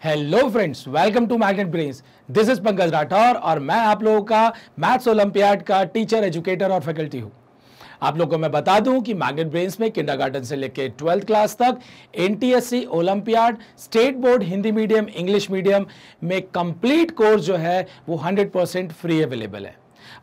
Hello friends, welcome to Magnet Brains. This is Pankaj Rathore और मैं आप लोगों का मैथ्स ओलंपियाड का टीचर, एजुकेटर और फैकल्टी हूं। आप लोगों को मैं बता दूं कि मैग्नेट ब्रेन्स में किंडरगार्टन से लेकर 12th क्लास तक NTSC olympiad, state board Hindi medium, English medium में कंप्लीट कोर्स जो है वो 100% फ्री अवेलेबल है।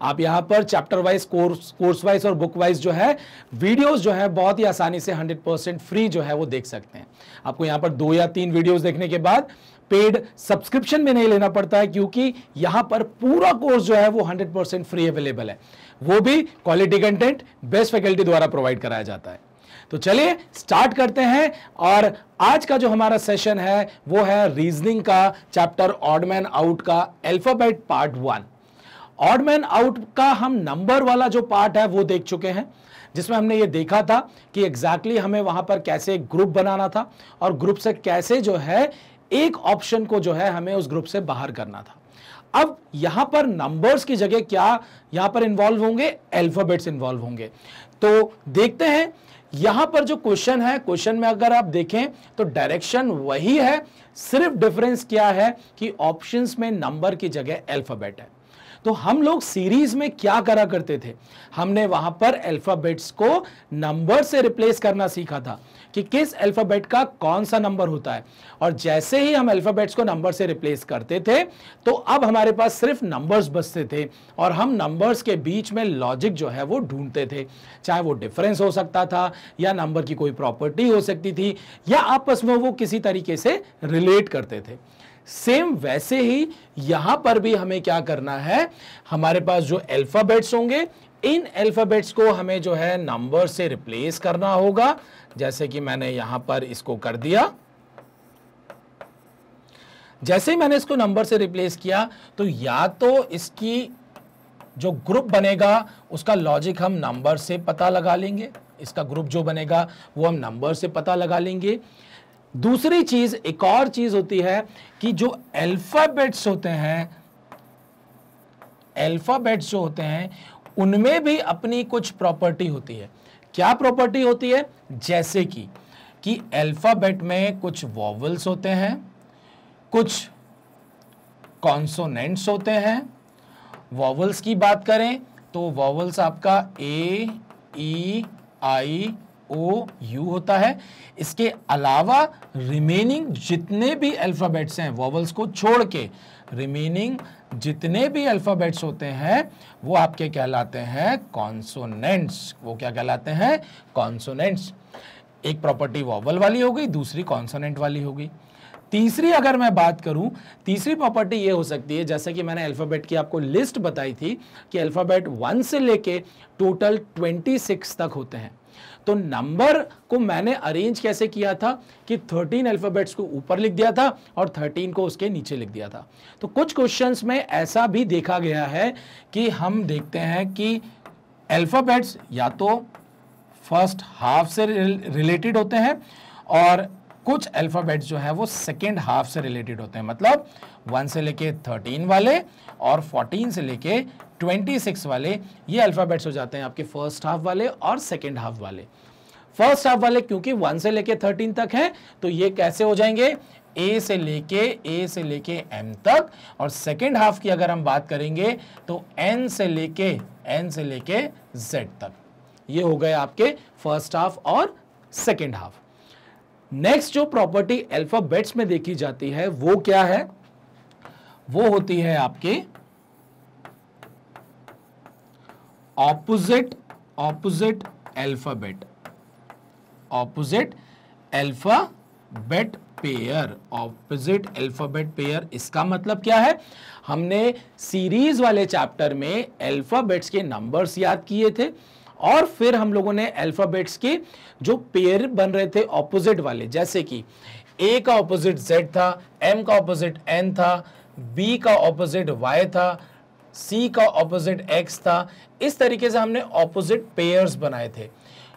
आप यहां पर चैप्टर वाइज, कोर्स वाइज और बुक वाइज जो है वीडियोस जो है बहुत ही आसानी से 100% फ्री जो है वो देख सकते हैं। आपको यहां पर 2 या 3 वीडियोस देखने के बाद पेड सब्सक्रिप्शन भी नहीं लेना पड़ता है, क्योंकि यहां पर पूरा कोर्स जो है वो 100% फ्री अवेलेबल है, वो भी क्वालिटी कंटेंट बेस्ट फैकल्टी द्वारा प्रोवाइड कराया जाता है। तो चलिए स्टार्ट करते हैं। और आज का जो हमारा सेशन है वो है रीजनिंग का चैप्टर ऑड मैन आउट का alphabet part 1। Odd man out का हम नंबर वाला जो पार्ट है वो देख चुके हैं, जिसमें हमने ये देखा था कि एग्जैक्टली हमें वहां पर कैसे ग्रुप बनाना था और ग्रुप से कैसे जो है एक ऑप्शन को जो है हमें उस ग्रुप से बाहर करना था। अब यहां पर नंबर्स की जगह क्या यहां पर इन्वॉल्व होंगे? अल्फाबेट्स इन्वॉल्व होंगे। तो देखते हैं यहां पर जो क्वेश्चन है, क्वेश्चन में अगर आप देखें तो डायरेक्शन वही है, सिर्फ डिफरेंस क्या है कि ऑप्शंस में नंबर की जगह अल्फाबेट है। तो हम लोग सीरीज में क्या करा करते थे, हमने वहां पर अल्फाबेट्स को नंबर से रिप्लेस करना सीखा था कि किस अल्फाबेट का कौन सा नंबर होता है। और जैसे ही हम अल्फाबेट्स को नंबर से रिप्लेस करते थे तो अब हमारे पास सिर्फ नंबर्स बचते थे और हम नंबर्स के बीच में लॉजिक जो है वो ढूंढते थे, चाहे वो डिफरेंस हो सकता था या नंबर की कोई प्रॉपर्टी हो सकती थी या आपस में वो किसी तरीके से रिलेट करते थे। सेम वैसे ही यहां पर भी हमें क्या करना है, हमारे पास जो अल्फाबेट्स होंगे इन अल्फाबेट्स को हमें जो है नंबर से रिप्लेस करना होगा। जैसे कि मैंने यहां पर इसको कर दिया, जैसे ही मैंने इसको नंबर से रिप्लेस किया तो या तो इसकी जो ग्रुप बनेगा उसका लॉजिक हम नंबर से पता लगा लेंगे, इसका ग्रुप जो बनेगा वो हम नंबर से पता लगा लेंगे। दूसरी चीज, एक और चीज होती है कि जो अल्फाबेट्स होते हैं, अल्फाबेट्स जो होते हैं उनमें भी अपनी कुछ प्रॉपर्टी होती है। क्या प्रॉपर्टी होती है? जैसे कि अल्फाबेट में कुछ वॉवल्स होते हैं, कुछ कॉन्सोनेंट्स होते हैं। वॉवल्स की बात करें तो वॉवल्स आपका ए, ई, आई, ओ, यू होता है। इसके अलावा रिमेनिंग जितने भी अल्फाबेट्स हैं, वॉवल्स को छोड़ के रिमेनिंग जितने भी अल्फाबेट्स होते हैं वो आपके कहलाते हैं कॉन्सोनेंट्स। वो क्या कहलाते हैं? कॉन्सोनेंट्स। एक प्रॉपर्टी वॉवल वाली हो गई, दूसरी कॉन्सोनेंट वाली हो गई। तीसरी अगर मैं बात करूं, तीसरी प्रॉपर्टी ये हो सकती है, जैसे कि मैंने अल्फाबेट की आपको लिस्ट बताई थी कि अल्फाबेट 1 से लेके टोटल 26 तक होते हैं। तो नंबर को मैंने अरेंज कैसे किया था कि 13 अल्फाबेट्स को ऊपर लिख दिया था और 13 को उसके नीचे लिख दिया था। तो कुछ क्वेश्चंस में ऐसा भी देखा गया है कि हम देखते हैं कि अल्फाबेट्स या तो फर्स्ट हाफ से रिलेटेड होते हैं और कुछ अल्फाबेट्स जो है वो सेकेंड हाफ से रिलेटेड होते हैं। मतलब 1 से लेके 13 वाले और 14 से लेके 26 वाले, ये अल्फाबेट्स हो जाते हैं आपके फर्स्ट हाफ वाले और सेकेंड हाफ वाले। फर्स्ट हाफ वाले क्योंकि 1 से लेके 13 तक हैं तो ये कैसे हो जाएंगे? ए से लेके एम तक। और सेकेंड हाफ की अगर हम बात करेंगे तो एन से लेके जेड तक। ये हो गए आपके फर्स्ट हाफ और सेकेंड हाफ। नेक्स्ट जो प्रॉपर्टी अल्फाबेट्स में देखी जाती है वो क्या है? वो होती है आपके opposite alphabet, opposite alphabet pair, opposite alphabet pair. इसका मतलब क्या है? हमने सीरीज वाले चैप्टर में अल्फाबेट्स के नंबर्स याद किए थे और फिर हम लोगों ने अल्फाबेट्स के जो पेयर बन रहे थे ऑपोजिट वाले, जैसे कि ए का ऑपोजिट जेड था, एम का ऑपोजिट एन था, बी का ऑपोजिट वाई था, सी का ऑपोजिट एक्स था। इस तरीके से हमने ऑपोजिट पेयर्स बनाए थे।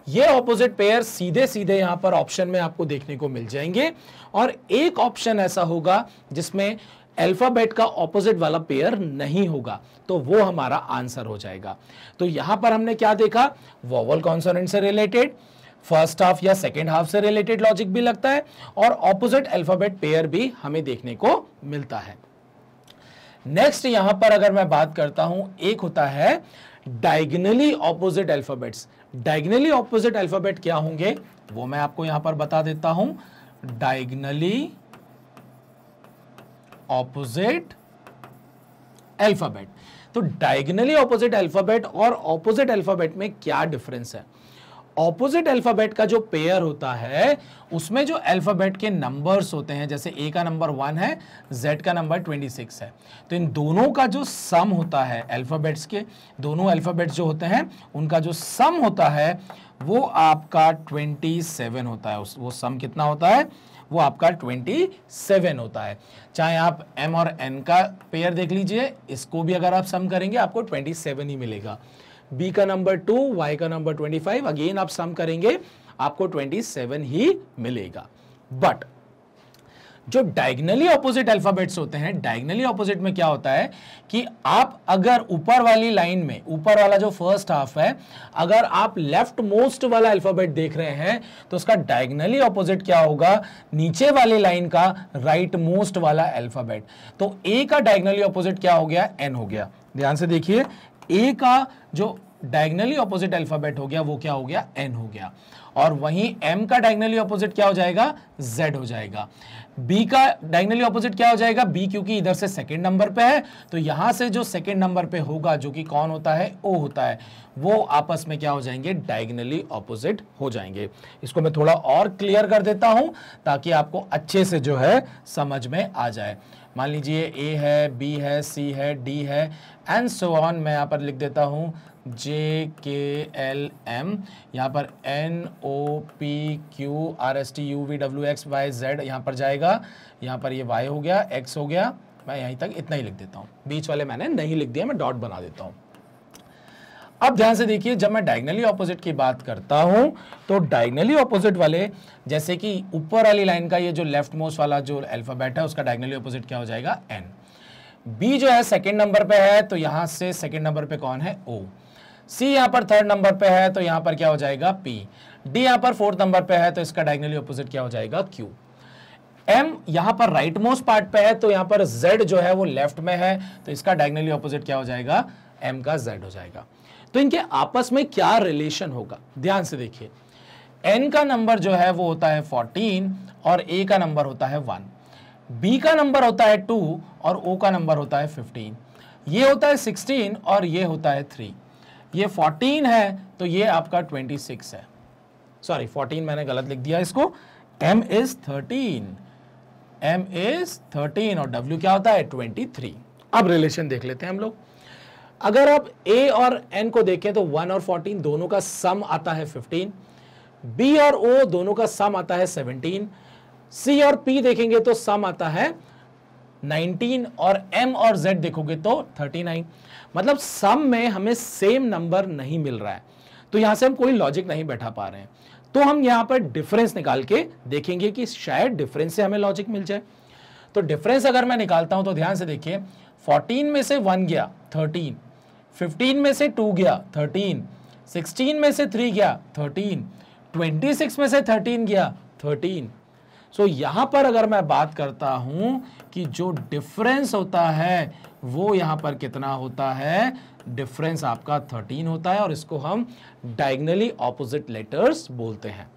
ये ऑपोजिट पेयर सीधे सीधे यहां पर ऑप्शन में आपको देखने को मिल जाएंगे और एक ऑप्शन ऐसा होगा जिसमें अल्फाबेट का ऑपोजिट वाला पेयर नहीं होगा, तो वो हमारा आंसर हो जाएगा। तो यहां पर हमने क्या देखा? वोवल कॉन्सोनेंट से रिलेटेड, फर्स्ट हाफ या सेकेंड हाफ से रिलेटेड लॉजिक भी लगता है और ऑपोजिट अल्फाबेट पेयर भी हमें देखने को मिलता है। नेक्स्ट यहां पर अगर मैं बात करता हूं, एक होता है diagonally opposite alphabets. Diagonally opposite alphabet क्या होंगे वो मैं आपको यहां पर बता देता हूं। डायगोनली ऑपोजिट अल्फाबेट, तो डायगोनली ऑपोजिट अल्फाबेट और ऑपोजिट अल्फाबेट में क्या डिफरेंस है? ऑपोजिट अल्फाबेट का जो पेयर होता है उसमें जो अल्फाबेट के नंबर्स होते हैं, जैसे ए का नंबर 1 है, जेड का नंबर 26 है, तो इन दोनों का जो सम होता है अल्फाबेट्स के, दोनों अल्फाबेट्स जो होते हैं उनका जो सम होता है वो आपका 27 होता है। वो सम कितना होता है? वो आपका 27 होता है। चाहे आप m और n का पेयर देख लीजिए, इसको भी अगर आप सम करेंगे आपको 27 ही मिलेगा। b का नंबर 2, y का नंबर 25, अगेन आप सम करेंगे आपको 27 ही मिलेगा। बट जो डायगोनली ऑपोजिट अल्फाबेट्स होते हैं, डायगोनली ऑपोजिट में क्या होता है कि आप अगर ऊपर वाली लाइन में, ऊपर वाला जो फर्स्ट हाफ है, अगर आप लेफ्ट मोस्ट वाला अल्फाबेट देख रहे हैं तो उसका डायगोनली ऑपोजिट क्या होगा? नीचे वाली लाइन का राइट मोस्ट वाला अल्फाबेट। तो ए का डायगोनली ऑपोजिट क्या हो गया? एन हो गया। ध्यान से देखिए, ए का जो डायगोनली ऑपोजिट अल्फाबेट हो गया वो क्या हो गया? एन हो गया। और वहीं m का डायगोनली ऑपोजिट क्या हो जाएगा? z हो जाएगा। b का डायगोनली ऑपोजिट क्या हो जाएगा? b, क्योंकि इधर से सेकंड नंबर पे है तो यहां से जो सेकंड नंबर पे होगा, जो कि कौन होता है? o होता है, वो आपस में क्या हो जाएंगे? डायगोनली ऑपोजिट हो जाएंगे। इसको मैं थोड़ा और क्लियर कर देता हूं ताकि आपको अच्छे से जो है समझ में आ जाए। मान लीजिए a है, b है, c है, d है एंड सो ऑन। मैं यहां पर लिख देता हूं JKLM, यहाँ पर NOPQRSTUVWXYZ यहाँ पर जाएगा, यहाँ पर ये Y हो गया, X हो गया, मैं यहीं तक इतना ही लिख देता हूँ, बीच वाले मैंने नहीं लिख दिया, मैं डॉट बना देता हूँ। अब ध्यान से देखिए, जब मैं डायगोनली ऑपोजिट की बात करता हूं तो डायगोनली ऑपोजिट वाले, जैसे कि ऊपर वाली लाइन का ये जो लेफ्ट मोस्ट वाला जो अल्फाबेट है उसका डायगोनली ऑपोजिट क्या हो जाएगा? N। B जो है सेकंड नंबर पे है तो यहां से सेकंड नंबर पे कौन है? O। C यहां पर थर्ड नंबर पे है तो यहां पर क्या हो जाएगा? P। D यहां पर फोर्थ नंबर पे है तो इसका डायगोनली ऑपोजिट क्या हो जाएगा? Q। M यहां पर राइट मोस्ट पार्ट पे है तो यहां पर Z जो है वो लेफ्ट में है तो इसका डायगोनली ऑपोजिट क्या हो जाएगा? M का Z हो जाएगा। तो इनके आपस में क्या रिलेशन होगा? ध्यान से देखिए, N का नंबर जो है वो होता है 14 और A का नंबर होता है 1, B का नंबर होता है 2 और O का नंबर होता है 15, ये होता है 16 और ये होता है 3। ये 14 है तो ये आपका 26 है, सॉरी 14 मैंने गलत लिख दिया इसको, M is 13 और W क्या होता है? 23। अब रिलेशन देख लेते हैं हम लोग। अगर आप A और N को देखें तो 1 और 14 दोनों का सम आता है 15, B और O दोनों का सम आता है 17, C और P देखेंगे तो सम आता है 19 और M और Z देखोगे तो 39। मतलब सम में हमें सेम नंबर नहीं मिल रहा है तो यहां से हम कोई लॉजिक नहीं बैठा पा रहे हैं, तो हम यहां पर डिफरेंस निकाल के देखेंगे कि शायद डिफरेंस से हमें लॉजिक मिल जाए। तो डिफरेंस अगर मैं निकालता हूं तो ध्यान से देखिए, 14 में से 1 गया 13, 15 में से 2 गया 13, 16 में से 3 गया 13, 26 में से 13 गया 13। सो यहां पर अगर मैं बात करता हूं कि जो डिफरेंस होता है वो यहां पर कितना होता है? डिफरेंस आपका 13 होता है और इसको हम डायगोनली ऑपोजिट लेटर्स बोलते हैं।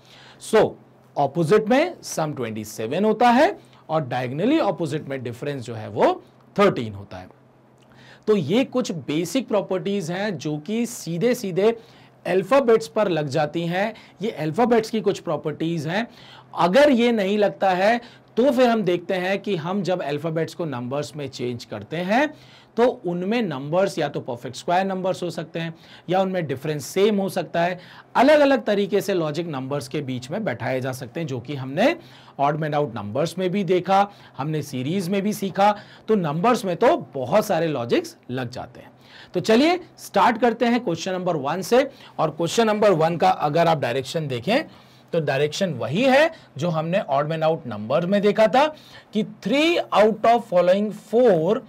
सो ऑपोजिट में सम 27 होता है और डायगोनली ऑपोजिट में डिफरेंस जो है वो 13 होता है। तो ये कुछ बेसिक प्रॉपर्टीज हैं जो कि सीधे सीधे अल्फाबेट्स पर लग जाती हैं। ये अल्फाबेट्स की कुछ प्रॉपर्टीज हैं। अगर ये नहीं लगता है तो फिर हम देखते हैं कि हम जब अल्फाबेट्स को नंबर्स में चेंज करते हैं तो उनमें नंबर्स या तो परफेक्ट स्क्वायर नंबर्स हो सकते हैं या उनमें डिफरेंस सेम हो सकता है। अलग अलग तरीके से लॉजिक नंबर्स के बीच में बैठाए जा सकते हैं, जो कि हमने ऑड मैन आउट नंबर्स में भी देखा, हमने सीरीज में भी सीखा। तो नंबर्स में तो बहुत सारे लॉजिक्स लग जाते हैं। तो चलिए स्टार्ट करते हैं क्वेश्चन नंबर 1 से। और क्वेश्चन नंबर 1 का अगर आप डायरेक्शन देखें तो डायरेक्शन वही है जो हमने ऑड मैन आउट नंबर में देखा था कि 3 out of following 4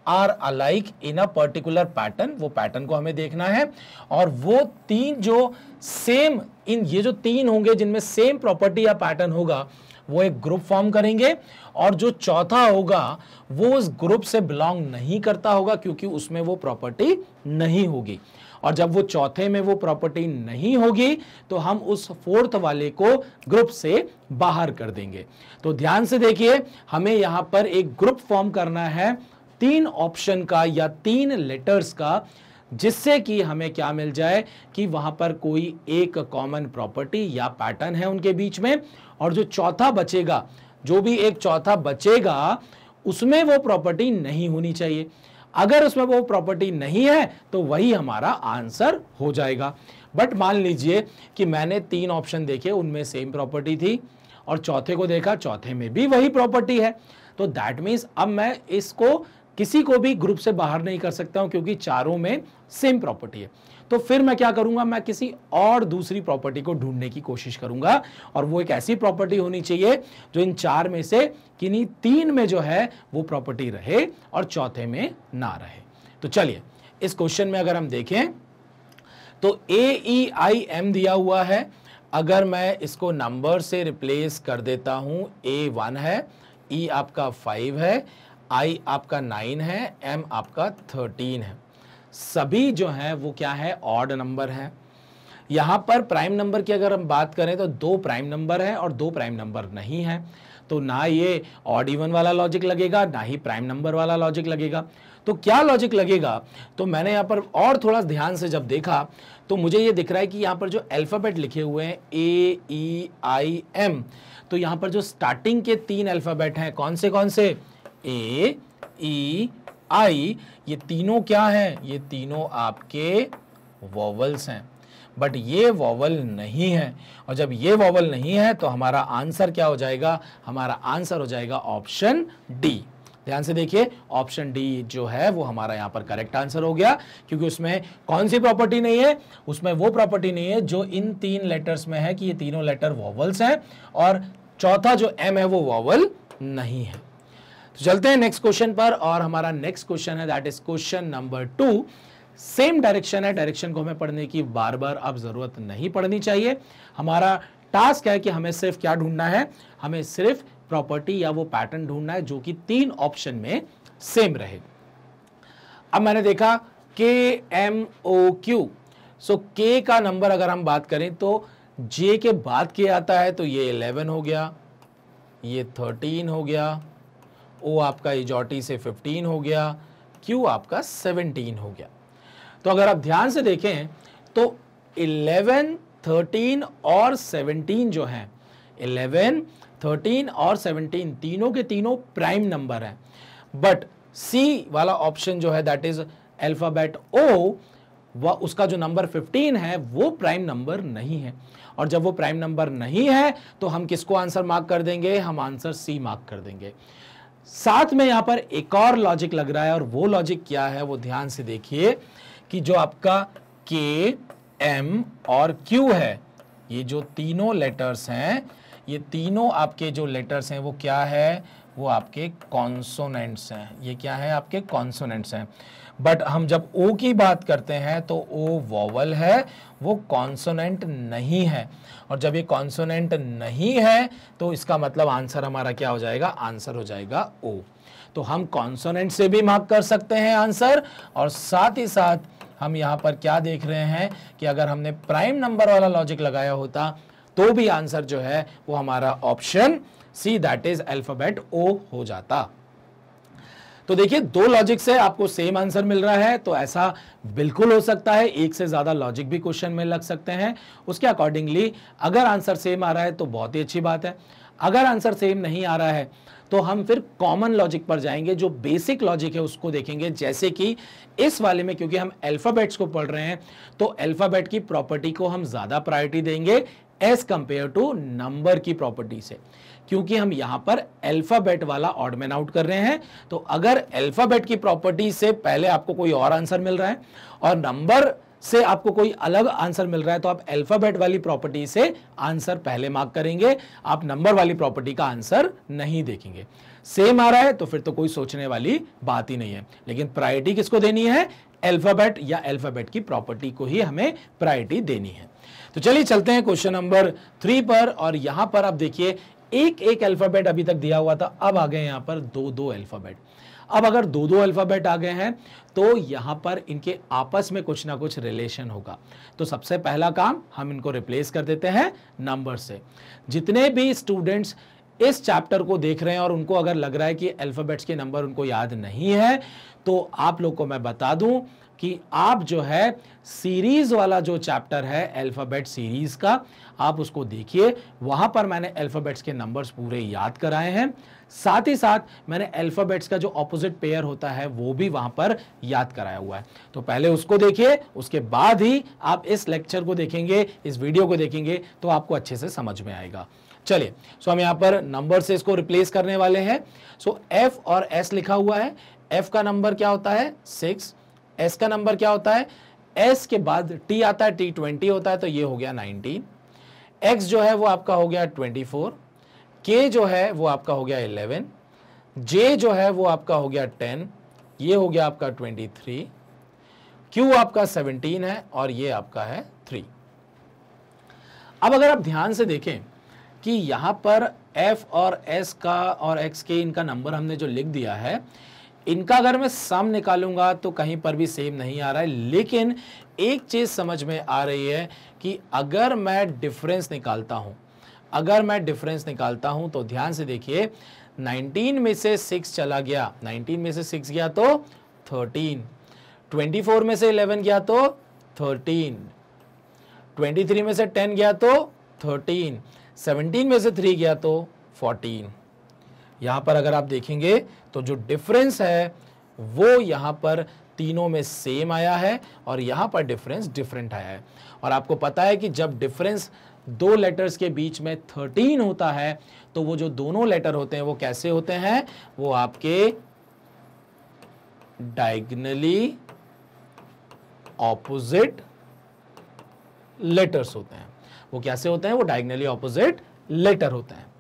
are alike in a particular pattern, वो पैटर्न को हमें देखना है, और वो तीन जो सेम, इन ये जो तीन होंगे जिनमें सेम प्रॉपर्टी या पैटर्न होगा वो एक ग्रुप फॉर्म करेंगे, और जो चौथा होगा वो उस ग्रुप से बिलोंग नहीं करता होगा क्योंकि उसमें वो प्रॉपर्टी नहीं होगी, और जब वो चौथे में वो प्रॉपर्टी नहीं होगी तो हम उस फोर्थ वाले को ग्रुप से बाहर कर देंगे। तो ध्यान से देखिए, हमें यहां पर एक ग्रुप फॉर्म करना है तीन ऑप्शन का या तीन लेटर्स का, जिससे कि हमें क्या मिल जाए कि वहां पर कोई एक कॉमन प्रॉपर्टी या पैटर्न है उनके बीच में, और जो चौथा बचेगा, जो भी एक चौथा बचेगा उसमें वो प्रॉपर्टी नहीं होनी चाहिए। अगर उसमें वो प्रॉपर्टी नहीं है तो वही हमारा आंसर हो जाएगा। बट मान लीजिए कि मैंने तीन ऑप्शन देखे, उनमें सेम प्रॉपर्टी थी, और चौथे को देखा, चौथे में भी वही प्रॉपर्टी है, तो दैट मीन्स अब मैं इसको किसी को भी ग्रुप से बाहर नहीं कर सकता हूं क्योंकि चारों में सेम प्रॉपर्टी है। तो फिर मैं क्या करूंगा, मैं किसी और दूसरी प्रॉपर्टी को ढूंढने की कोशिश करूंगा, और वो एक ऐसी प्रॉपर्टी होनी चाहिए जो इन चार में से किन्हीं तीन में जो है वो प्रॉपर्टी रहे और चौथे में ना रहे। तो चलिए इस क्वेश्चन में अगर हम देखें तो AEIM दिया हुआ है, अगर मैं इसको नंबर से रिप्लेस कर देता हूं, A 1 है, E आपका 5 है, I आपका 9 है, M आपका 13 है। सभी जो है वो क्या है, ऑड नंबर है। यहां पर प्राइम नंबर की अगर हम बात करें तो दो प्राइम नंबर है और दो प्राइम नंबर नहीं है, तो ना ये ऑड इवन वाला लॉजिक लगेगा ना ही प्राइम नंबर वाला लॉजिक लगेगा। तो क्या लॉजिक लगेगा, तो मैंने यहां पर और थोड़ा ध्यान से जब देखा तो मुझे ये दिख रहा है कि यहां पर जो अल्फाबेट लिखे हुए हैं AEIM, तो यहां पर जो स्टार्टिंग के तीन अल्फाबेट हैं कौन से A E I, ये तीनों क्या हैं, ये तीनों आपके वॉवल्स हैं, बट ये वॉवल नहीं है, और जब ये वॉवल नहीं है तो हमारा आंसर क्या हो जाएगा, हमारा आंसर हो जाएगा ऑप्शन डी। ध्यान से देखिए, ऑप्शन डी जो है वो हमारा यहां पर करेक्ट आंसर हो गया, क्योंकि उसमें कौन सी प्रॉपर्टी नहीं है, उसमें वो प्रॉपर्टी नहीं है जो इन तीन लेटर्स में है कि ये तीनों लेटर वॉवल्स हैं, और चौथा जो M है वो वॉवल नहीं है। तो चलते हैं नेक्स्ट क्वेश्चन पर, और हमारा नेक्स्ट क्वेश्चन है that is question number 2। Same direction है, डायरेक्शन को हमें पढ़ने की बार बार अब जरूरत नहीं पड़नी चाहिए। हमारा टास्क है कि हमें सिर्फ क्या ढूंढना है, हमें सिर्फ प्रॉपर्टी या वो पैटर्न ढूंढना है जो कि तीन ऑप्शन में सेम रहे। अब मैंने देखा KMOQ, सो K का नंबर अगर हम बात करें तो J के बाद K आता है, तो ये 11 हो गया, ये 13 हो गया, O आपका इजॉटी से 15 हो गया, Q आपका 17 हो गया। तो अगर आप ध्यान से देखें तो 11, 13 और 17 जो है, 11, 13 और 17 तीनों के तीनों प्राइम नंबर हैं, बट C वाला ऑप्शन जो है दैट इज अल्फाबेट O, वह उसका जो नंबर 15 है वो प्राइम नंबर नहीं है, और जब वो प्राइम नंबर नहीं है तो हम किसको आंसर मार्क कर देंगे, हम आंसर C मार्क कर देंगे। साथ में यहां पर एक और लॉजिक लग रहा है, और वो लॉजिक क्या है वो ध्यान से देखिए कि जो आपका K, M और Q है, ये जो तीनों लेटर्स हैं, ये तीनों आपके जो लेटर्स हैं वो क्या है, वो आपके कॉन्सोनेंट्स हैं। ये क्या है, आपके कॉन्सोनेंट्स हैं। बट हम जब O की बात करते हैं तो O वॉवल है, वो कॉन्सोनेंट नहीं है, और जब ये कॉन्सोनेंट नहीं है तो इसका मतलब आंसर हमारा क्या हो जाएगा, आंसर हो जाएगा O। तो हम कॉन्सोनेंट से भी मार्क कर सकते हैं आंसर, और साथ ही साथ हम यहाँ पर क्या देख रहे हैं कि अगर हमने प्राइम नंबर वाला लॉजिक लगाया होता तो भी आंसर जो है वो हमारा option see that is alphabet O हो जाता। तो देखिए, दो लॉजिक से आपको सेम आंसर मिल रहा है, तो ऐसा बिल्कुल हो सकता है, एक से ज्यादा लॉजिक भी क्वेश्चन में लग सकते हैं। उसके अकॉर्डिंगली अगर आंसर सेम आ रहा है तो बहुत ही अच्छी बात है, अगर आंसर सेम नहीं आ रहा है तो हम फिर कॉमन लॉजिक पर जाएंगे, जो बेसिक लॉजिक है उसको देखेंगे। जैसे कि इस वाले में क्योंकि हम अल्फाबेट्स को पढ़ रहे हैं तो अल्फाबेट की प्रॉपर्टी को हम ज्यादा प्रायोरिटी देंगे एज कंपेयर टू नंबर की प्रॉपर्टी से, क्योंकि हम यहां पर अल्फाबेट वाला ऑड मैन आउट कर रहे हैं। तो अगर अल्फाबेट की प्रॉपर्टी से पहले आपको कोई और आंसर मिल रहा है और नंबर से आपको कोई अलग आंसर मिल रहा है तो आप अल्फाबेट वाली प्रॉपर्टी से आंसर पहले मार्क करेंगे, आप नंबर वाली प्रॉपर्टी का आंसर नहीं देखेंगे। सेम आ रहा है तो फिर तो कोई सोचने वाली बात ही नहीं है, लेकिन प्रायोरिटी किसको देनी है? अल्फाबेट या अल्फाबेट की प्रॉपर्टी को ही हमें प्रायोरिटी देनी है। तो चलिए चलते हैं क्वेश्चन नंबर 3 पर, और यहां पर आप देखिए एक एक अल्फाबेट अभी तक दिया हुआ था, अब आ गए यहां पर दो दो अल्फाबेट। अब अगर दो दो अल्फाबेट आ गए हैं तो यहां पर इनके आपस में कुछ ना कुछ रिलेशन होगा। तो सबसे पहला काम, हम इनको रिप्लेस कर देते हैं नंबर से। जितने भी स्टूडेंट्स इस चैप्टर को देख रहे हैं और उनको अगर लग रहा है कि अल्फाबेट्स के नंबर उनको याद नहीं है, तो आप लोग को मैं बता दूं कि आप जो है सीरीज वाला जो चैप्टर है अल्फाबेट सीरीज का, आप उसको देखिए। वहां पर मैंने अल्फाबेट्स के नंबर्स पूरे याद कराए हैं, साथ ही साथ मैंने अल्फाबेट्स का जो ऑपोजिट पेयर होता है वो भी वहां पर याद कराया हुआ है। तो पहले उसको देखिए, उसके बाद ही आप इस लेक्चर को देखेंगे, इस वीडियो को देखेंगे, तो आपको अच्छे से समझ में आएगा। चलिए, सो हम यहां पर नंबर से इसको रिप्लेस करने वाले हैं। सो एफ और एस लिखा हुआ है। एफ का नंबर क्या होता है? 6। एस का नंबर क्या होता है? एस के बाद टी आता है, टी 20 होता है, तो ये हो गया 19। एक्स जो है वो आपका हो गया 24। के जो है वो आपका हो गया 11। जे जो है वो आपका हो गया 10, ये हो गया आपका 23। क्यू आपका 17 है और ये आपका है 3। अब अगर आप ध्यान से देखें कि यहां पर एफ और एस का और एक्स के इनका नंबर हमने जो लिख दिया है, इनका अगर मैं सम निकालूंगा तो कहीं पर भी सेम नहीं आ रहा है। लेकिन एक चीज समझ में आ रही है कि अगर मैं डिफरेंस निकालता हूं, तो ध्यान से देखिए, 19 में से 6 चला गया, 19 में से 6 गया तो 13, 24 में से 11 गया तो 13, 23 में से 10 गया तो 13, 17 में से 3 गया तो 14। यहां पर अगर आप देखेंगे तो जो डिफरेंस है वो यहां पर तीनों में सेम आया है और यहां पर डिफरेंस डिफरेंट आया है। और आपको पता है कि जब डिफरेंस दो लेटर्स के बीच में 13 होता है तो वो जो दोनों लेटर होते हैं वो कैसे होते हैं? वो आपके डायगोनली ऑपोजिट लेटर्स होते हैं। वो कैसे होते हैं? वो डायगोनली ऑपोजिट लेटर होते हैं।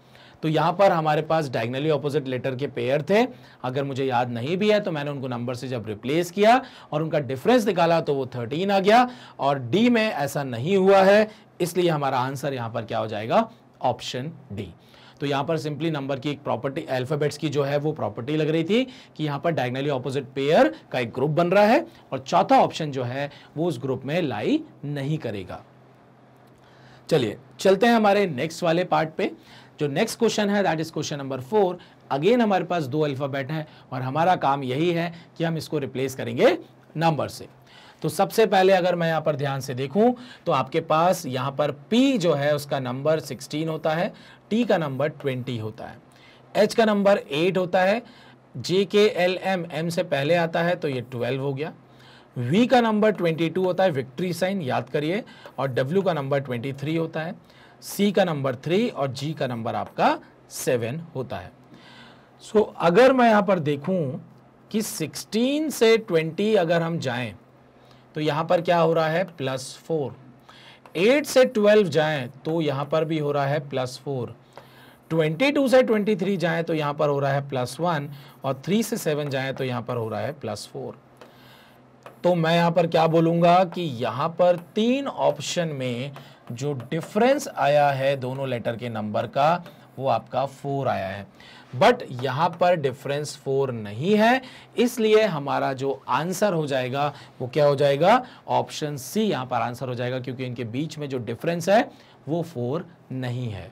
तो यहां पर हमारे पास डायगोनली ऑपोजिट लेटर के पेयर थे। अगर मुझे याद नहीं भी है तो मैंने उनको नंबर से जब रिप्लेस किया और उनका डिफरेंस निकाला तो वो 13 आ गया। और डी में ऐसा नहीं हुआ है, इसलिए हमारा आंसर यहां पर क्या हो जाएगा? Option D. तो यहां पर सिंपली नंबर की एक प्रॉपर्टी, अल्फाबेट्स की जो है वो प्रॉपर्टी लग रही थी कि यहां पर डायगोनली ऑपोजिट पेयर का एक ग्रुप बन रहा है और चौथा ऑप्शन जो है वो उस ग्रुप में लाई नहीं करेगा। चलिए चलते हैं हमारे नेक्स्ट वाले पार्ट पे। जो नेक्स्ट क्वेश्चन है that is question number 4। Again हमारे पास दो अल्फाबेट हैं और हमारा काम यही है कि हम इसको रिप्लेस करेंगे नंबर से। तो सबसे पहले अगर मैं यहां पर ध्यान से देखूं तो आपके पास यहां पर P जो है उसका नंबर 16 होता है, T का नंबर 20 होता है, H का नंबर 8 होता है, J K L M M से पहले आता है तो ये 12 हो गया, V का नंबर 22 होता है, विक्ट्री साइन याद करिए, और W का नंबर 23 होता है, C का नंबर 3 और G का नंबर आपका 7 होता है। सो अगर मैं यहां पर देखूं कि 16 से 20 अगर हम जाएं तो यहां पर क्या हो रहा है? +4। 8 से 12 जाएं तो यहां पर भी हो रहा है +4। 22 से 23 जाएं तो यहां पर हो रहा है +1 और 3 से 7 जाएं तो यहां पर हो रहा है +4। तो मैं यहां पर क्या बोलूंगा कि यहां पर तीन ऑप्शन में जो डिफरेंस आया है दोनों लेटर के नंबर का वो आपका 4 आया है, बट यहां पर डिफरेंस 4 नहीं है, इसलिए हमारा जो आंसर हो जाएगा वो क्या हो जाएगा? ऑप्शन सी यहां पर आंसर हो जाएगा, क्योंकि इनके बीच में जो डिफरेंस है वो 4 नहीं है।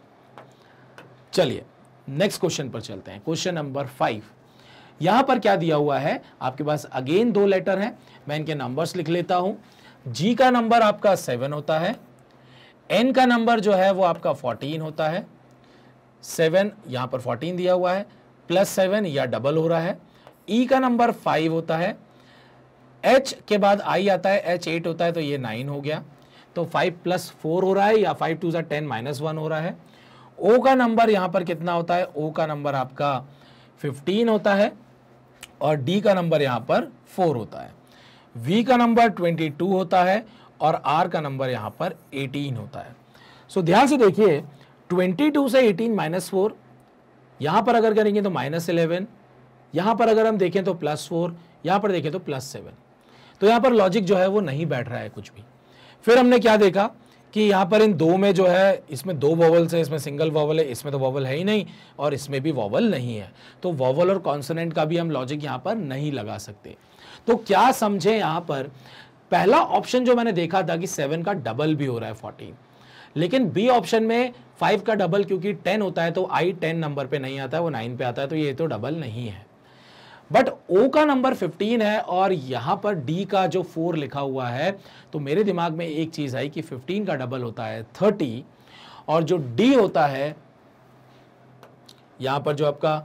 चलिए नेक्स्ट क्वेश्चन पर चलते हैं। Question number 5। यहां पर क्या दिया हुआ है? आपके पास अगेन दो लेटर हैं, मैं इनके नंबर्स लिख लेता हूं। जी का नंबर आपका 7 होता है, एन का नंबर जो है वो आपका 14 होता है, 7 यहां पर 14 दिया हुआ है, +7 या डबल हो रहा है, ई का नंबर 5 होता है, एच के बाद आई आता है, एच 8 होता है तो ये 9 हो गया, तो 5 + 4 हो रहा है या 5 × 2 = 10 -1 हो रहा है। ओ का नंबर यहां पर कितना होता है? ओ का नंबर आपका 15 होता है और डी का नंबर यहां पर 4 होता है। वी का नंबर 22 होता है और R का नंबर यहां पर 18 होता है। सो ध्यान से देखिए 22 से 18 -4, यहां पर अगर करेंगे तो -11, यहां पर अगर हम देखें तो +4, यहां पर देखें तो +7। तो यहां पर लॉजिक जो है वो नहीं बैठ रहा है कुछ भी। फिर हमने क्या देखा कि यहां पर इन दो में जो है, इसमें दो वॉवल्स है, इसमें सिंगल वॉवल है, इसमें तो वॉवल है ही नहीं और इसमें भी वॉवल नहीं है, तो वॉवल और कॉन्सोनेंट का भी हम लॉजिक यहां पर नहीं लगा सकते। तो क्या समझे यहां पर, पहला ऑप्शन जो मैंने देखा था कि 7 का डबल भी हो रहा है 14, लेकिन बी ऑप्शन में 5 का डबल क्योंकि 10 होता है तो आई 10 नंबर पे नहीं आता है, वो 9 पे आता है, तो ये तो डबल नहीं है। बट O का नंबर 15 है और यहां पर D का जो 4 लिखा हुआ है, तो मेरे दिमाग में एक चीज आई कि 15 का डबल होता है 30 और जो D होता है, यहां पर जो आपका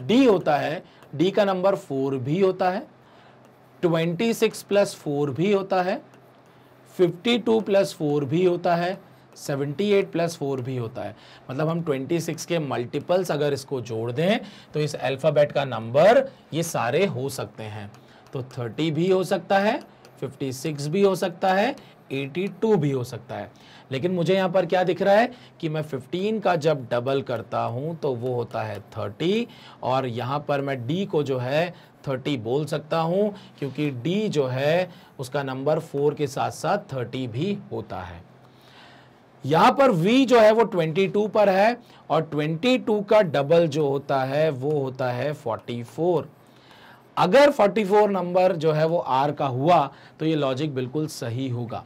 D होता है, D का नंबर 4 भी होता है, 26 + 4 भी होता है, 52 + 4 भी होता है, 78 + 4 भी होता है। मतलब हम 26 के मल्टीपल्स अगर इसको जोड़ दें तो इस अल्फ़ाबेट का नंबर ये सारे हो सकते हैं। तो 30 भी हो सकता है, 56 भी हो सकता है, 82 भी हो सकता है। लेकिन मुझे यहाँ पर क्या दिख रहा है कि मैं 15 का जब डबल करता हूँ तो वो होता है 30 और यहाँ पर मैं D को जो है 30 बोल सकता हूँ क्योंकि D जो है उसका नंबर 4 के साथ साथ 30 भी होता है। यहां पर V जो है वो 22 पर है और 22 का डबल जो होता है वो होता है 44। अगर 44 नंबर जो है वो R का हुआ तो ये लॉजिक बिल्कुल सही होगा।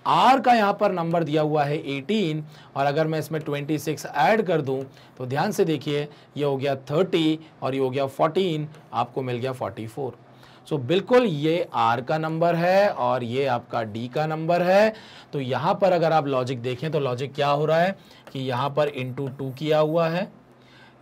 R का यहां पर नंबर दिया हुआ है 18 और अगर मैं इसमें 26 ऐड कर दूं तो ध्यान से देखिए ये हो गया 30 और ये हो गया 14, आपको मिल गया 44। सो बिल्कुल ये R का नंबर है और ये आपका D का नंबर है। तो यहाँ पर अगर आप लॉजिक देखें तो लॉजिक क्या हो रहा है कि यहाँ पर इंटू 2 किया हुआ है,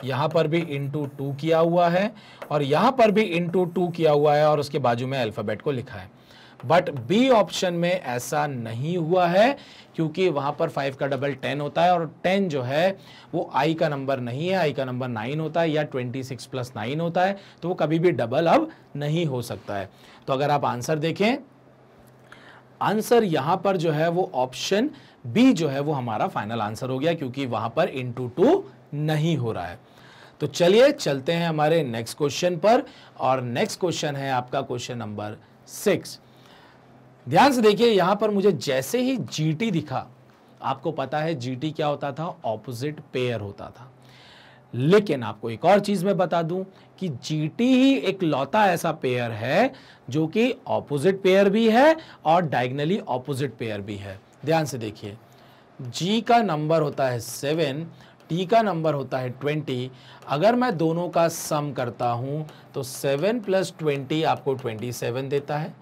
यहाँ पर भी इंटू 2 किया हुआ है और यहाँ पर भी इंटू 2 किया हुआ है और उसके बाजू में अल्फ़ाबेट को लिखा है। बट बी ऑप्शन में ऐसा नहीं हुआ है क्योंकि वहां पर 5 का डबल 10 होता है और 10 जो है वो आई का नंबर नहीं है, आई का नंबर 9 होता है या 26 + 9 होता है, तो वो कभी भी डबल अब नहीं हो सकता है। तो अगर आप आंसर देखें, आंसर यहां पर जो है वो ऑप्शन बी जो है वो हमारा फाइनल आंसर हो गया क्योंकि वहां पर इंटू 2 नहीं हो रहा है। तो चलिए चलते हैं हमारे नेक्स्ट क्वेश्चन पर और नेक्स्ट क्वेश्चन है आपका क्वेश्चन नंबर 6। ध्यान से देखिए यहां पर मुझे जैसे ही GT दिखा, आपको पता है GT क्या होता था, ऑपोजिट पेयर होता था। लेकिन आपको एक और चीज मैं बता दूं कि GT ही एक लौता ऐसा पेयर है जो कि ऑपोजिट पेयर भी है और डायगनली ऑपोजिट पेयर भी है। ध्यान से देखिए G का नंबर होता है 7, T का नंबर होता है 20। अगर मैं दोनों का सम करता हूं तो 7 + 20 आपको 27 देता है,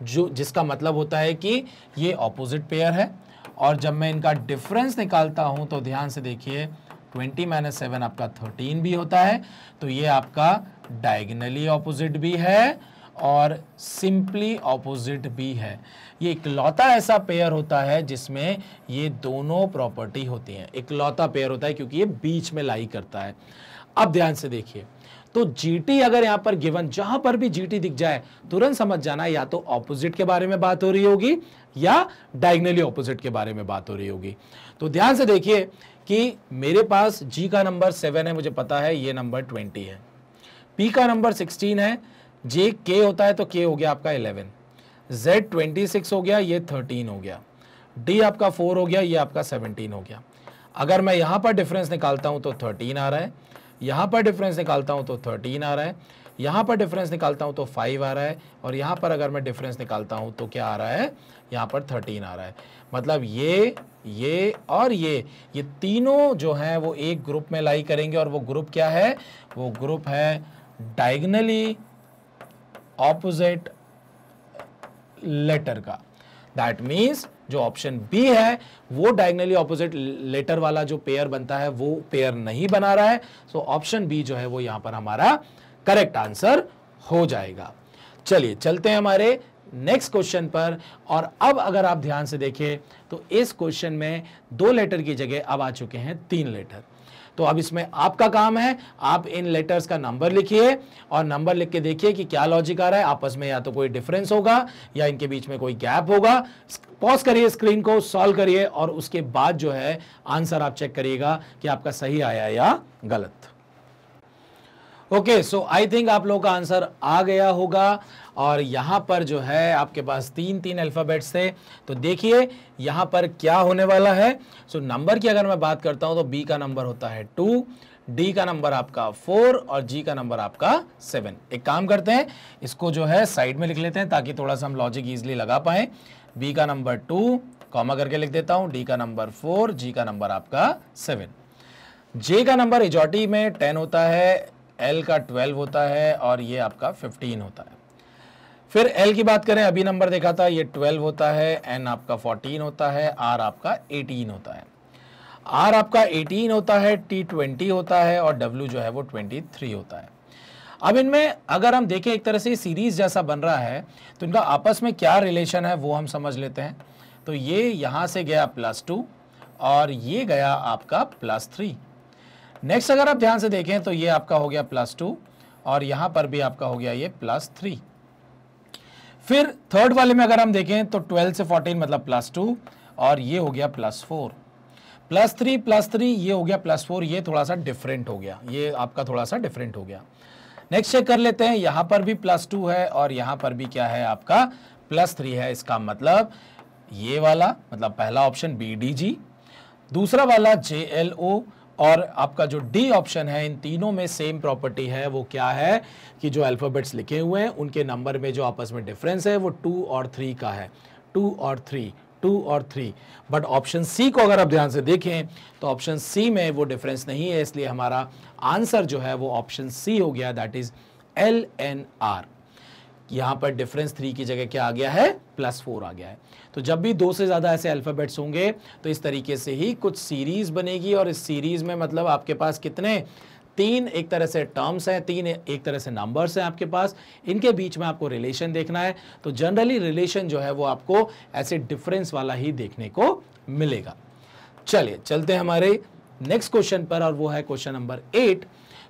जो जिसका मतलब होता है कि ये ऑपोजिट पेयर है। और जब मैं इनका डिफरेंस निकालता हूं तो ध्यान से देखिए 20 - 7 आपका 13 भी होता है, तो ये आपका डायगनली ऑपोजिट भी है और सिंपली ऑपोजिट भी है। ये इकलौता ऐसा पेयर होता है जिसमें ये दोनों प्रॉपर्टी होती हैं। इकलौता पेयर होता है क्योंकि ये बीच में लाई करता है। अब ध्यान से देखिए, तो GT अगर यहां पर गिवन, जहां पर भी GT दिख जाए तुरंत समझ जाना या तो ऑपोजिट के बारे में बात हो रही होगी या डायगनली ऑपोजिट के बारे में बात हो रही होगी। तो ध्यान से देखिए कि मेरे पास G का नंबर 7 है, मुझे पता है ये नंबर 20 है, P का नंबर 16 है, J K होता है तो K हो गया आपका 11, Z 26 हो गया, ये 13 हो गया, D आपका 4 हो गया, ये आपका 17 हो गया। अगर मैं यहां पर डिफरेंस निकालता हूं तो 13 आ रहा है, यहां पर डिफरेंस निकालता हूं तो 13 आ रहा है, यहां पर डिफरेंस निकालता हूं तो 5 आ रहा है और यहां पर अगर मैं डिफरेंस निकालता हूं तो क्या आ रहा है, यहां पर 13 आ रहा है। मतलब ये और ये तीनों जो हैं वो एक ग्रुप में लाई करेंगे और वो ग्रुप क्या है, वो ग्रुप है डायगनली ऑपोजिट लेटर का। दैट मीन्स जो ऑप्शन बी है वो डायगनली ऑपोजिट लेटर वाला जो पेयर बनता है वो पेयर नहीं बना रहा है। सो ऑप्शन बी जो है वो यहां पर हमारा करेक्ट आंसर हो जाएगा। चलिए चलते हैं हमारे नेक्स्ट क्वेश्चन पर। और अब अगर आप ध्यान से देखें तो इस क्वेश्चन में 2 लेटर की जगह अब आ चुके हैं 3 लेटर। तो अब इसमें आपका काम है, आप इन लेटर्स का नंबर लिखिए और नंबर लिख के देखिए कि क्या लॉजिक आ रहा है, आपस में या तो कोई डिफरेंस होगा या इनके बीच में कोई गैप होगा। पॉज करिए स्क्रीन को, सॉल्व करिए और उसके बाद जो है आंसर आप चेक करिएगा कि आपका सही आया या गलत। ओके, सो आई थिंक आप लोगों का आंसर आ गया होगा। और यहां पर जो है आपके पास तीन तीन अल्फाबेट्स थे, तो देखिए यहां पर क्या होने वाला है। सो नंबर की अगर मैं बात करता हूं तो बी का नंबर होता है 2, डी का नंबर आपका 4 और जी का नंबर आपका 7। एक काम करते हैं, इसको जो है साइड में लिख लेते हैं ताकि थोड़ा सा हम लॉजिक इजीली लगा पाए। बी का नंबर 2 कॉमा करके लिख देता हूं, डी का नंबर 4, जी का नंबर आपका 7। जे का नंबर एजॉटी में 10 होता है, एल का 12 होता है और ये आपका 15 होता है। फिर एल की बात करें, अभी नंबर देखा था, ये 12 होता है, एन आपका 14 होता है, आर आपका 18 होता है। आर आपका 18 होता है, टी 20 होता है और डब्ल्यू जो है वो 23 होता है। अब इनमें अगर हम देखें एक तरह से सीरीज जैसा बन रहा है, तो इनका आपस में क्या रिलेशन है वो हम समझ लेते हैं। तो ये यहां से गया +2 और ये गया आपका +3। नेक्स्ट अगर आप ध्यान से देखें तो ये आपका हो गया +2 और यहां पर भी आपका हो गया ये +3। फिर थर्ड वाले में अगर हम देखें तो 12 से 14 मतलब +2 और ये हो गया +4, +3 ये हो गया +4, ये थोड़ा सा डिफरेंट हो गया, ये आपका थोड़ा सा डिफरेंट हो गया। नेक्स्ट चेक कर लेते हैं, यहां पर भी +2 है और यहां पर भी क्या है आपका +3 है। इसका मतलब ये वाला, मतलब पहला ऑप्शन BDG, दूसरा वाला JLO और आपका जो डी ऑप्शन है, इन तीनों में सेम प्रॉपर्टी है। वो क्या है कि जो अल्फाबेट्स लिखे हुए हैं उनके नंबर में जो आपस में डिफरेंस है वो 2 और 3 का है, 2 और 3, 2 और 3। बट ऑप्शन सी को अगर आप ध्यान से देखें तो ऑप्शन सी में वो डिफरेंस नहीं है, इसलिए हमारा आंसर जो है वो ऑप्शन सी हो गया, दैट इज LNR। यहां पर डिफरेंस 3 की जगह क्या आ गया है, +4 आ गया है। तो जब भी 2 से ज्यादा ऐसे अल्फाबेट्स होंगे तो इस तरीके से ही कुछ सीरीज बनेगी और इस सीरीज में मतलब आपके पास कितने, 3 एक तरह से टर्म्स हैं, 3 एक तरह से नंबर्स हैं आपके पास, इनके बीच में आपको रिलेशन देखना है। तो जनरली रिलेशन जो है वो आपको ऐसे डिफरेंस वाला ही देखने को मिलेगा। चलिए चलते हैं हमारे नेक्स्ट क्वेश्चन पर और वो है क्वेश्चन नंबर 8।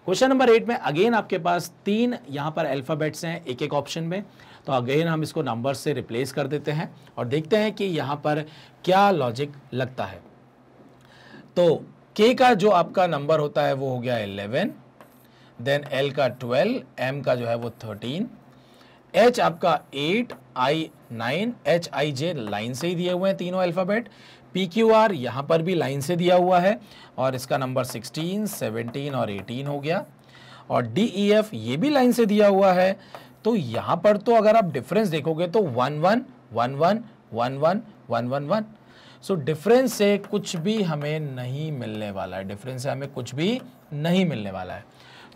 क्वेश्चन नंबर 8 में अगेन आपके पास 3 यहां पर अल्फाबेट्स हैं एक एक ऑप्शन में, तो अगेन हम इसको नंबर से रिप्लेस कर देते हैं और देखते हैं कि यहां पर क्या लॉजिक लगता है। तो के का जो आपका नंबर होता है वो हो गया 11, देन एल का 12, एम का जो है वो 13, एच आपका 8, आई 9, एच आई जे लाइन से ही दिए हुए हैं तीनों अल्फाबेट, पी क्यू आर यहां पर भी लाइन से दिया हुआ है और इसका नंबर 16, 17 और 18 हो गया, और डी ई एफ ये भी लाइन से दिया हुआ है। तो यहां पर तो अगर आप डिफरेंस देखोगे तो 1 1 1 1 1 1 1 1 1। सो डिफरेंस से कुछ भी हमें नहीं मिलने वाला है, डिफरेंस से हमें कुछ भी नहीं मिलने वाला है।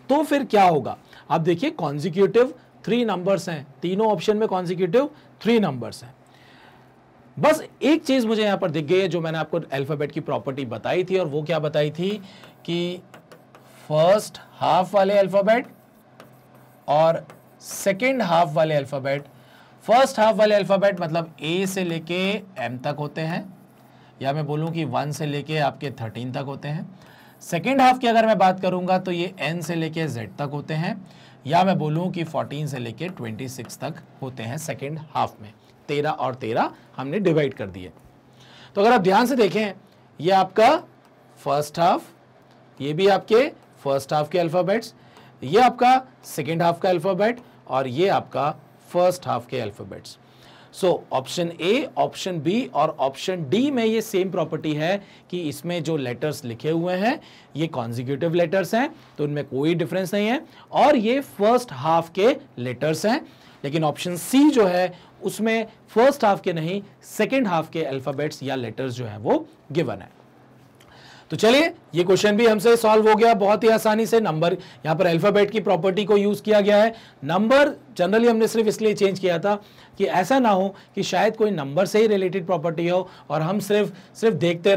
तो फिर क्या होगा, आप देखिए कॉन्जिक्यूटिव 3 नंबर्स हैं, तीनों ऑप्शन में कॉन्जिक्यूटिव 3 नंबर्स हैं। बस एक चीज मुझे यहां पर दिख गई है जो मैंने आपको अल्फाबेट की प्रॉपर्टी बताई थी, और वो क्या बताई थी कि फर्स्ट हाफ वाले अल्फाबेट और सेकेंड हाफ वाले अल्फाबेट, फर्स्ट हाफ वाले अल्फाबेट मतलब ए से लेके एम तक होते हैं, या मैं बोलूं कि 1 से लेके आपके 13 तक होते हैं। सेकेंड हाफ की अगर मैं बात करूंगा तो ये एन से लेके जेड तक होते हैं, या मैं बोलूं कि 14 से लेके 26 तक होते हैं सेकेंड हाफ में। 13 और 13 हमने डिवाइड कर दिए। तो अगर आप ध्यान से देखें, ये आपका फर्स्ट हाफ, ये भी आपके फर्स्ट हाफ के अल्फाबेट्स, ये आपका सेकेंड हाफ का अल्फाबेट और ये आपका फर्स्ट हाफ के alphabets. So option A, option B और ऑप्शन डी में ये सेम प्रॉपर्टी है कि इसमें जो लेटर्स लिखे हुए हैं ये कॉन्जिक्यूटिव लेटर्स हैं, तो उनमें कोई डिफरेंस नहीं है, और ये फर्स्ट हाफ के लेटर्स हैं। लेकिन ऑप्शन सी जो है उसमें फर्स्ट हाफ के नहीं, सेकेंड हाफ के अल्फाबेट्स या लेटर्स जो है वो गिवन है। तो चलिए ये क्वेश्चन भी हमसे सॉल्व हो गया बहुत ही आसानी से। नंबर यहां पर अल्फाबेट की प्रॉपर्टी को यूज किया गया है। नंबर जनरली हमने सिर्फ इसलिए चेंज किया था कि ऐसा ना हो कि शायद कोई नंबर से ही रिलेटेड प्रॉपर्टी हो और हम सिर्फ देखते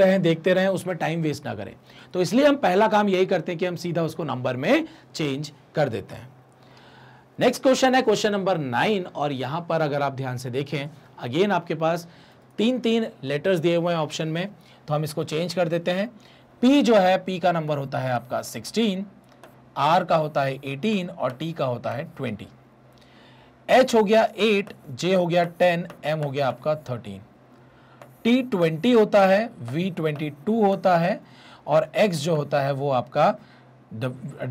रहें, उसमें टाइम वेस्ट ना करें। तो इसलिए हम पहला काम यही करते हैं कि हम सीधा उसको नंबर में चेंज कर देते हैं। नेक्स्ट क्वेश्चन है क्वेश्चन नंबर 9, और यहां पर अगर आप ध्यान से देखें, अगेन आपके पास 3 लेटर्स दिए हुए हैं ऑप्शन में, तो हम इसको चेंज कर देते हैं। P जो है, P का नंबर होता है आपका 16, R का होता है 18 और T का होता है 20। H हो गया 8, J हो गया 10, M हो गया आपका 13। T 20 होता है, V 22 होता है और X जो होता है वो आपका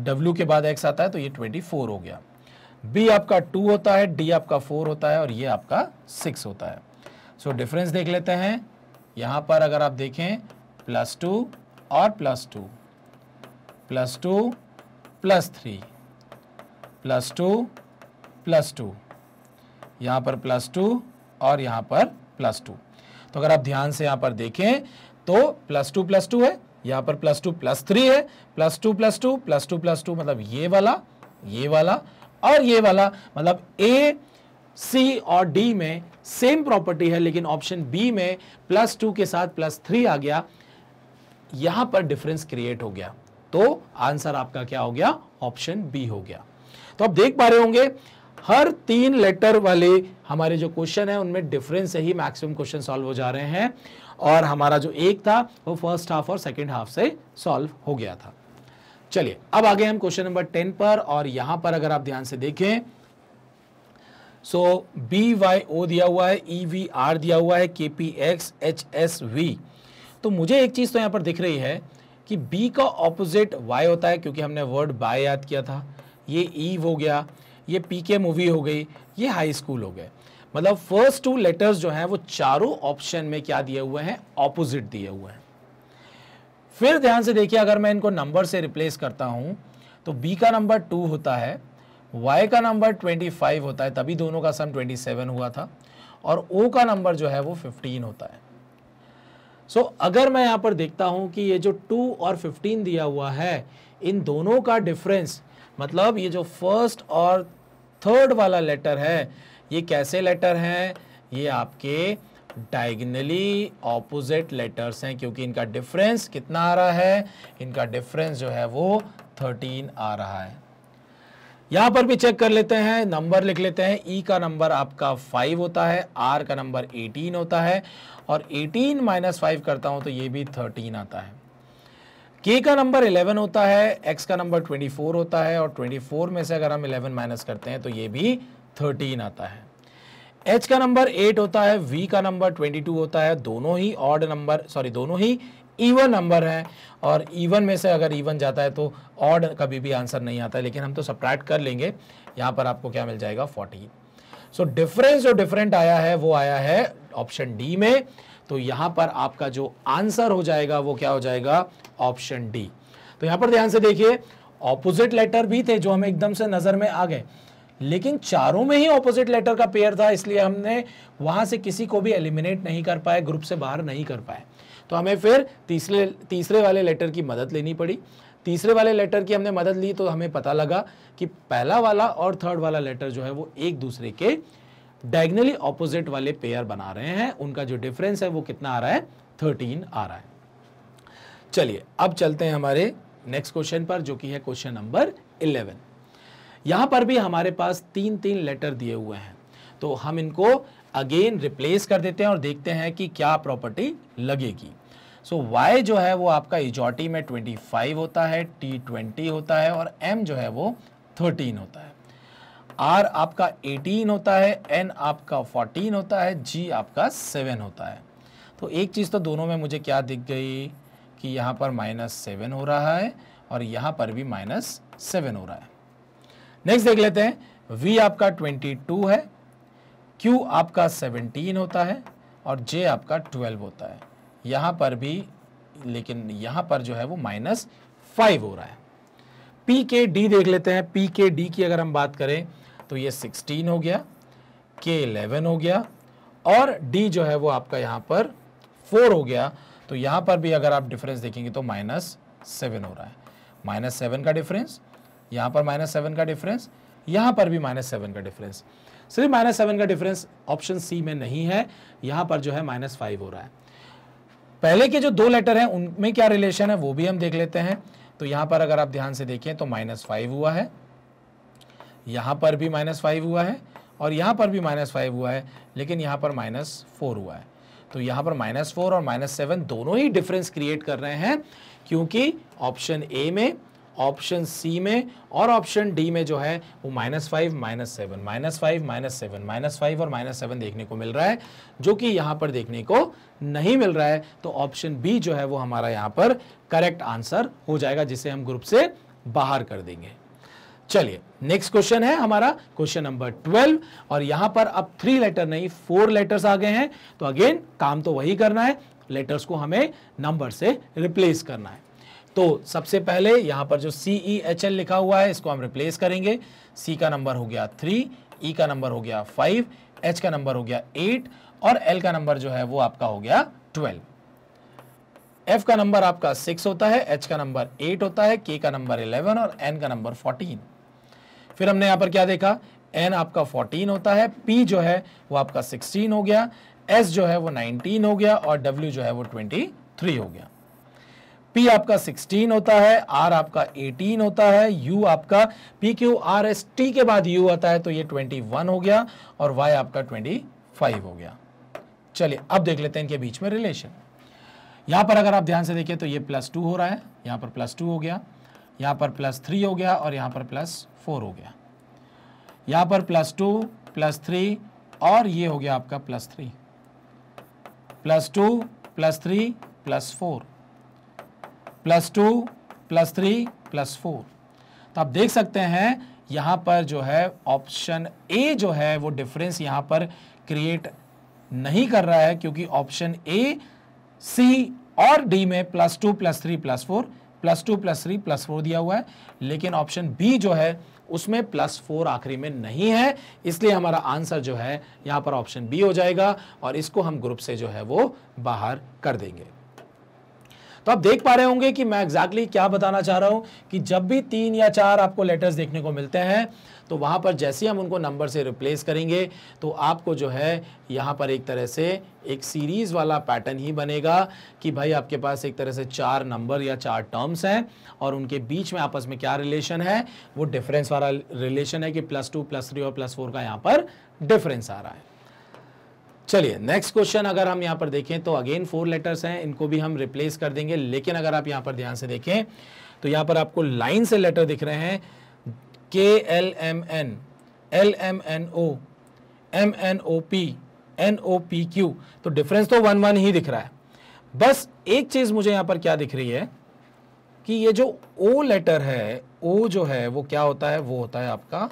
W के बाद X आता है तो ये 24 हो गया। B आपका 2 होता है, D आपका 4 होता है और ये आपका 6 होता है। सो डिफरेंस देख लेते हैं। यहां पर अगर आप देखें +2 और +2, +2 +3, +2 +2, यहां पर +2 और यहां पर +2। तो अगर आप ध्यान से यहां पर देखें तो +2 +2 है, यहां पर +2 +3 है, +2 +2 +2 +2 मतलब ये वाला और ये वाला, मतलब A, C और D में सेम प्रॉपर्टी है, लेकिन ऑप्शन बी में +2 के साथ +3 आ गया, यहां पर डिफरेंस क्रिएट हो गया। तो आंसर आपका क्या हो गया? ऑप्शन बी हो गया। तो आप देख पा रहे होंगे हर 3 लेटर वाले हमारे जो क्वेश्चन है उनमें डिफरेंस से ही मैक्सिमम क्वेश्चन सॉल्व हो जा रहे हैं, और हमारा जो एक था वो फर्स्ट हाफ और सेकंड हाफ से सॉल्व हो गया था। चलिए अब आगे हम क्वेश्चन नंबर 10 पर, और यहां पर अगर आप ध्यान से देखें सो BYO दिया हुआ है, EVR दिया हुआ है, KPX HSV। तो मुझे एक चीज तो यहां पर दिख रही है कि B का ऑपोजिट Y होता है, क्योंकि हमने वर्ड बाय याद किया था। ये ईव हो गया, ये PK मूवी हो गई, ये हाई स्कूल हो गए। मतलब फर्स्ट 2 लेटर्स जो हैं वो चारों ऑप्शन में क्या दिए हुए हैं? ऑपोजिट दिए हुए हैं। फिर ध्यान से देखिए, अगर मैं इनको नंबर से रिप्लेस करता हूं तो B का नंबर 2 होता है, Y का नंबर 25 होता है, तभी दोनों का सम 27 हुआ था, और O का नंबर जो है वो 15 होता है। सो अगर मैं यहां पर देखता हूं कि ये जो 2 और 15 दिया हुआ है, इन दोनों का डिफरेंस, मतलब ये जो फर्स्ट और थर्ड वाला लेटर है, ये कैसे लेटर हैं? ये आपके डायगोनली ऑपोजिट लेटर्स हैं, क्योंकि इनका डिफरेंस कितना आ रहा है? इनका डिफरेंस जो है वो 13 आ रहा है। यहां पर भी चेक कर लेते हैं, नंबर लिख लेते हैं। E का नंबर आपका 5 होता है, R का नंबर 18 होता है, और 18 - 5 करता हूं तो ये भी 13 आता है। K का नंबर 11 होता है, X का नंबर 24 होता है, और 24 में से अगर हम 11 माइनस करते हैं तो ये भी 13 आता है। H का नंबर 8 होता है, V का नंबर 22 होता है, दोनों ही ऑड नंबर, सॉरी दोनों ही इवन नंबर है, और इवन में से अगर इवन जाता है तो ऑड कभी भी आंसर नहीं आता है, लेकिन हम तो सब्ट्रैक्ट कर लेंगे। यहाँ पर आपको क्या मिल जाएगा? 14। सो डिफरेंस जो डिफरेंट आया है वो आया है ऑप्शन डी में, तो यहाँ पर आपका जो आंसर हो जाएगा वो क्या हो जाएगा? Option D. तो यहाँ पर ध्यान से देखिए, ऑपोजिट लेटर भी थे जो हमें एकदम से नजर में आ गए, लेकिन चारों में ही ऑपोजिट लेटर का पेयर था, इसलिए हमने वहां से किसी को भी एलिमिनेट नहीं कर पाए, ग्रुप से बाहर नहीं कर पाए। तो हमें फिर तीसरे वाले लेटर की मदद लेनी पड़ी। तीसरे वाले लेटर की हमने मदद ली तो हमें पता लगा कि पहला वाला और थर्ड वाला लेटर जो है वो एक दूसरे के डायगोनली ऑपोजिट वाले पेयर बना रहे हैं। उनका जो डिफरेंस है वो कितना आ रहा है? 13 आ रहा है। चलिए अब चलते हैं हमारे नेक्स्ट क्वेश्चन पर, जो कि है क्वेश्चन नंबर 11। यहां पर भी हमारे पास 3 लेटर दिए हुए हैं, तो हम इनको अगेन रिप्लेस कर देते हैं और देखते हैं कि क्या प्रॉपर्टी लगेगी। सो Y जो है वो आपका इजॉटी में 25 होता है, T 20 होता है, और M जो है वो 13 होता है। R आपका 18 होता है, N आपका 14 होता है, G आपका 7 होता है। तो एक चीज़ तो दोनों में मुझे क्या दिख गई कि यहाँ पर -7 हो रहा है और यहाँ पर भी -7 हो रहा है। नेक्स्ट देख लेते हैं, V आपका 22 है, Q आपका 17 होता है, और J आपका 12 होता है। यहाँ पर भी, लेकिन यहाँ पर जो है वो -5 हो रहा है। P के D देख लेते हैं। P के D की अगर हम बात करें तो ये 16 हो गया, K 11 हो गया, और D जो है वो आपका यहाँ पर 4 हो गया। तो यहाँ पर भी अगर आप डिफरेंस देखेंगे तो -7 हो रहा है। -7 का डिफरेंस, यहाँ पर -7 का डिफरेंस, यहाँ पर भी -7 का डिफरेंस। सिर्फ -7 का डिफरेंस ऑप्शन सी में नहीं है, यहाँ पर जो है -5 हो रहा है। पहले के जो 2 लेटर हैं उनमें क्या रिलेशन है वो भी हम देख लेते हैं। तो यहाँ पर अगर आप ध्यान से देखें तो -5 हुआ है, यहाँ पर भी -5 हुआ है, और यहाँ पर भी -5 हुआ है, लेकिन यहाँ पर -4 हुआ है। तो यहां पर -4 और -7 दोनों ही डिफरेंस क्रिएट कर रहे हैं, क्योंकि ऑप्शन ए में, ऑप्शन सी में और ऑप्शन डी में जो है वो -5, -7, -5, -7, -5 और -7 देखने को मिल रहा है, जो कि यहां पर देखने को नहीं मिल रहा है। तो ऑप्शन बी जो है वो हमारा यहां पर करेक्ट आंसर हो जाएगा, जिसे हम ग्रुप से बाहर कर देंगे। चलिए नेक्स्ट क्वेश्चन है हमारा क्वेश्चन नंबर 12, और यहां पर अब 3 लेटर नहीं 4 लेटर्स आ गए हैं। तो अगेन काम तो वही करना है, लेटर्स को हमें नंबर से रिप्लेस करना है। तो सबसे पहले यहां पर जो CEHL लिखा हुआ है इसको हम रिप्लेस करेंगे। C का नंबर हो गया 3, E का नंबर हो गया 5, H का नंबर हो गया 8 और L का नंबर जो है वो आपका हो गया 12। F का नंबर आपका 6 होता है, H का नंबर 8 होता है, K का नंबर 11 और N का नंबर 14। फिर हमने यहां पर क्या देखा, N आपका 14 होता है, P जो है वो आपका 16 हो गया, S जो है वो 19 हो गया और W जो है वो 23 हो गया। P आपका 16 होता है, R आपका 18 होता है, U आपका PQRST के बाद U आता है तो ये 21 हो गया और Y आपका 25 हो गया। चलिए अब देख लेते हैं इनके बीच में रिलेशन। यहां पर अगर आप ध्यान से देखें तो ये +2 हो रहा है, यहां पर +2 हो गया, यहां पर +3 हो गया और यहां पर +4 हो गया, यहां पर +2 +3 और ये हो गया आपका +3, +2 +3 +4, +2 +3 +4। तो आप देख सकते हैं यहां पर जो है ऑप्शन ए जो है वो डिफरेंस यहां पर क्रिएट नहीं कर रहा है, क्योंकि ऑप्शन ए, सी और डी में +2 +3 +4, +2 +3 +4 दिया हुआ है, लेकिन ऑप्शन बी जो है उसमें +4 आखिरी में नहीं है। इसलिए हमारा आंसर जो है यहां पर ऑप्शन बी हो जाएगा और इसको हम ग्रुप से जो है वो बाहर कर देंगे। तो आप देख पा रहे होंगे कि मैं एग्जैक्टली क्या बताना चाह रहा हूं कि जब भी 3 या 4 आपको लेटर्स देखने को मिलते हैं तो वहां पर जैसे ही हम उनको नंबर से रिप्लेस करेंगे तो आपको जो है यहां पर एक तरह से एक सीरीज वाला पैटर्न ही बनेगा कि भाई आपके पास एक तरह से 4 नंबर या 4 टर्म्स हैं और उनके बीच में आपस में क्या रिलेशन है, वो डिफरेंस वाला रिलेशन है कि +2 +3 और +4 का यहां पर डिफरेंस आ रहा है। चलिए नेक्स्ट क्वेश्चन अगर हम यहां पर देखें तो अगेन 4 लेटर्स हैं, इनको भी हम रिप्लेस कर देंगे, लेकिन अगर आप यहां पर ध्यान से देखें तो यहां पर आपको लाइन से लेटर दिख रहे हैं KLMN, LMNO, MNOP, NOPQ। तो डिफरेंस तो 1 ही दिख रहा है। बस एक चीज मुझे यहां पर क्या दिख रही है कि ये जो O लेटर है, O जो है वो क्या होता है, वो होता है आपका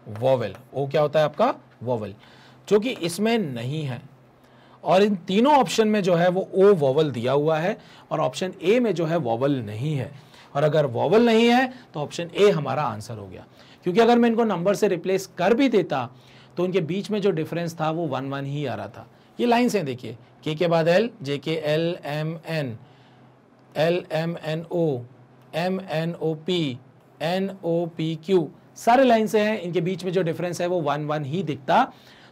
वोवेल। O क्या होता है आपका वोवेल, जो कि इसमें नहीं है। और इन तीनों ऑप्शन में जो है वो O वोवेल दिया हुआ है और ऑप्शन ए में जो है वोवेल नहीं है। और अगर वोवेल नहीं है तो ऑप्शन ए हमारा आंसर हो गया, क्योंकि अगर मैं इनको नंबर से रिप्लेस कर भी देता तो उनके बीच में जो डिफरेंस था वो 1 ही आ रहा था। ये लाइन से देखिए, के के बाद L, J K L M N, L M N O, M N O P, N O P Q, सारे लाइन से हैं, इनके बीच में जो डिफरेंस है वो 1 ही दिखता,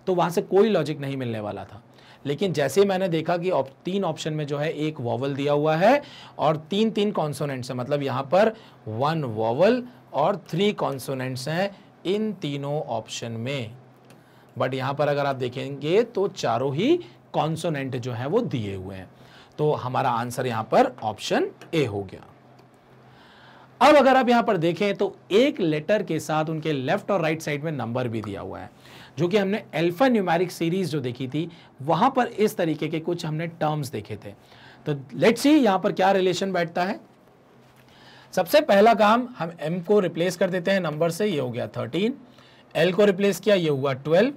तो वहां से कोई लॉजिक नहीं मिलने वाला था। लेकिन जैसे मैंने देखा कि 3 ऑप्शन में जो है एक वोवेल दिया हुआ है और 3 कॉन्सोनेंट्स हैं, मतलब यहां पर 1 वोवेल और 3 कॉन्सोनेंट्स हैं इन तीनों ऑप्शन में। बट यहां पर अगर आप देखेंगे तो चारों ही कॉन्सोनेंट जो है वो दिए हुए हैं, तो हमारा आंसर यहां पर ऑप्शन ए हो गया। अब अगर आप यहां पर देखें तो एक लेटर के साथ उनके लेफ्ट और राइट साइड में नंबर भी दिया हुआ है, जो कि हमने अल्फा न्यूमेरिक सीरीज जो देखी थी वहां पर इस तरीके के कुछ हमने टर्म्स देखे थे। तो लेट्स सी यहां पर क्या रिलेशन बैठता है। सबसे पहला काम, हम m को रिप्लेस कर देते हैं नंबर से, ये हो गया 13, l को रिप्लेस किया ये हुआ 12,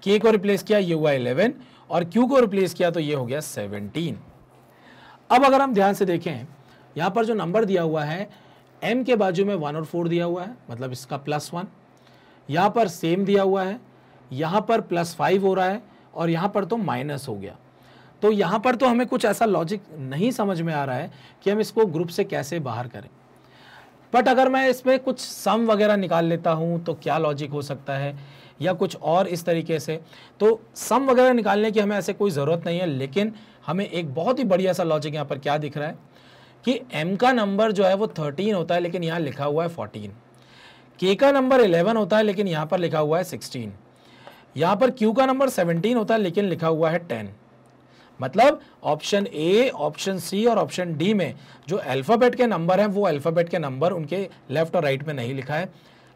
k को रिप्लेस किया ये हुआ 11 और q को रिप्लेस किया तो ये हो गया 17। अब अगर हम ध्यान से देखें यहां पर जो नंबर दिया हुआ है m के बाजू में 1 और 4 दिया हुआ है, मतलब इसका +1, यहां पर सेम दिया हुआ है, यहां पर +5 हो रहा है और यहां पर तो माइनस हो गया। तो यहां पर तो हमें कुछ ऐसा लॉजिक नहीं समझ में आ रहा है कि हम इसको ग्रुप से कैसे बाहर करें। बट अगर मैं इसमें कुछ सम वगैरह निकाल लेता हूं तो क्या लॉजिक हो सकता है, या कुछ और इस तरीके से, तो सम वगैरह निकालने की हमें ऐसे कोई ज़रूरत नहीं है। लेकिन हमें एक बहुत ही बढ़िया सा लॉजिक यहाँ पर क्या दिख रहा है कि m का नंबर जो है वो 13 होता है लेकिन यहाँ लिखा हुआ है 14, k का नंबर 11 होता है लेकिन यहाँ पर लिखा हुआ है 16, यहाँ पर q का नंबर 17 होता है लेकिन लिखा हुआ है 10, मतलब ऑप्शन ए, ऑप्शन सी और ऑप्शन डी में जो अल्फ़ाबेट के नंबर हैं वो अल्फ़ाबेट के नंबर उनके लेफ्ट और राइट में नहीं लिखा है,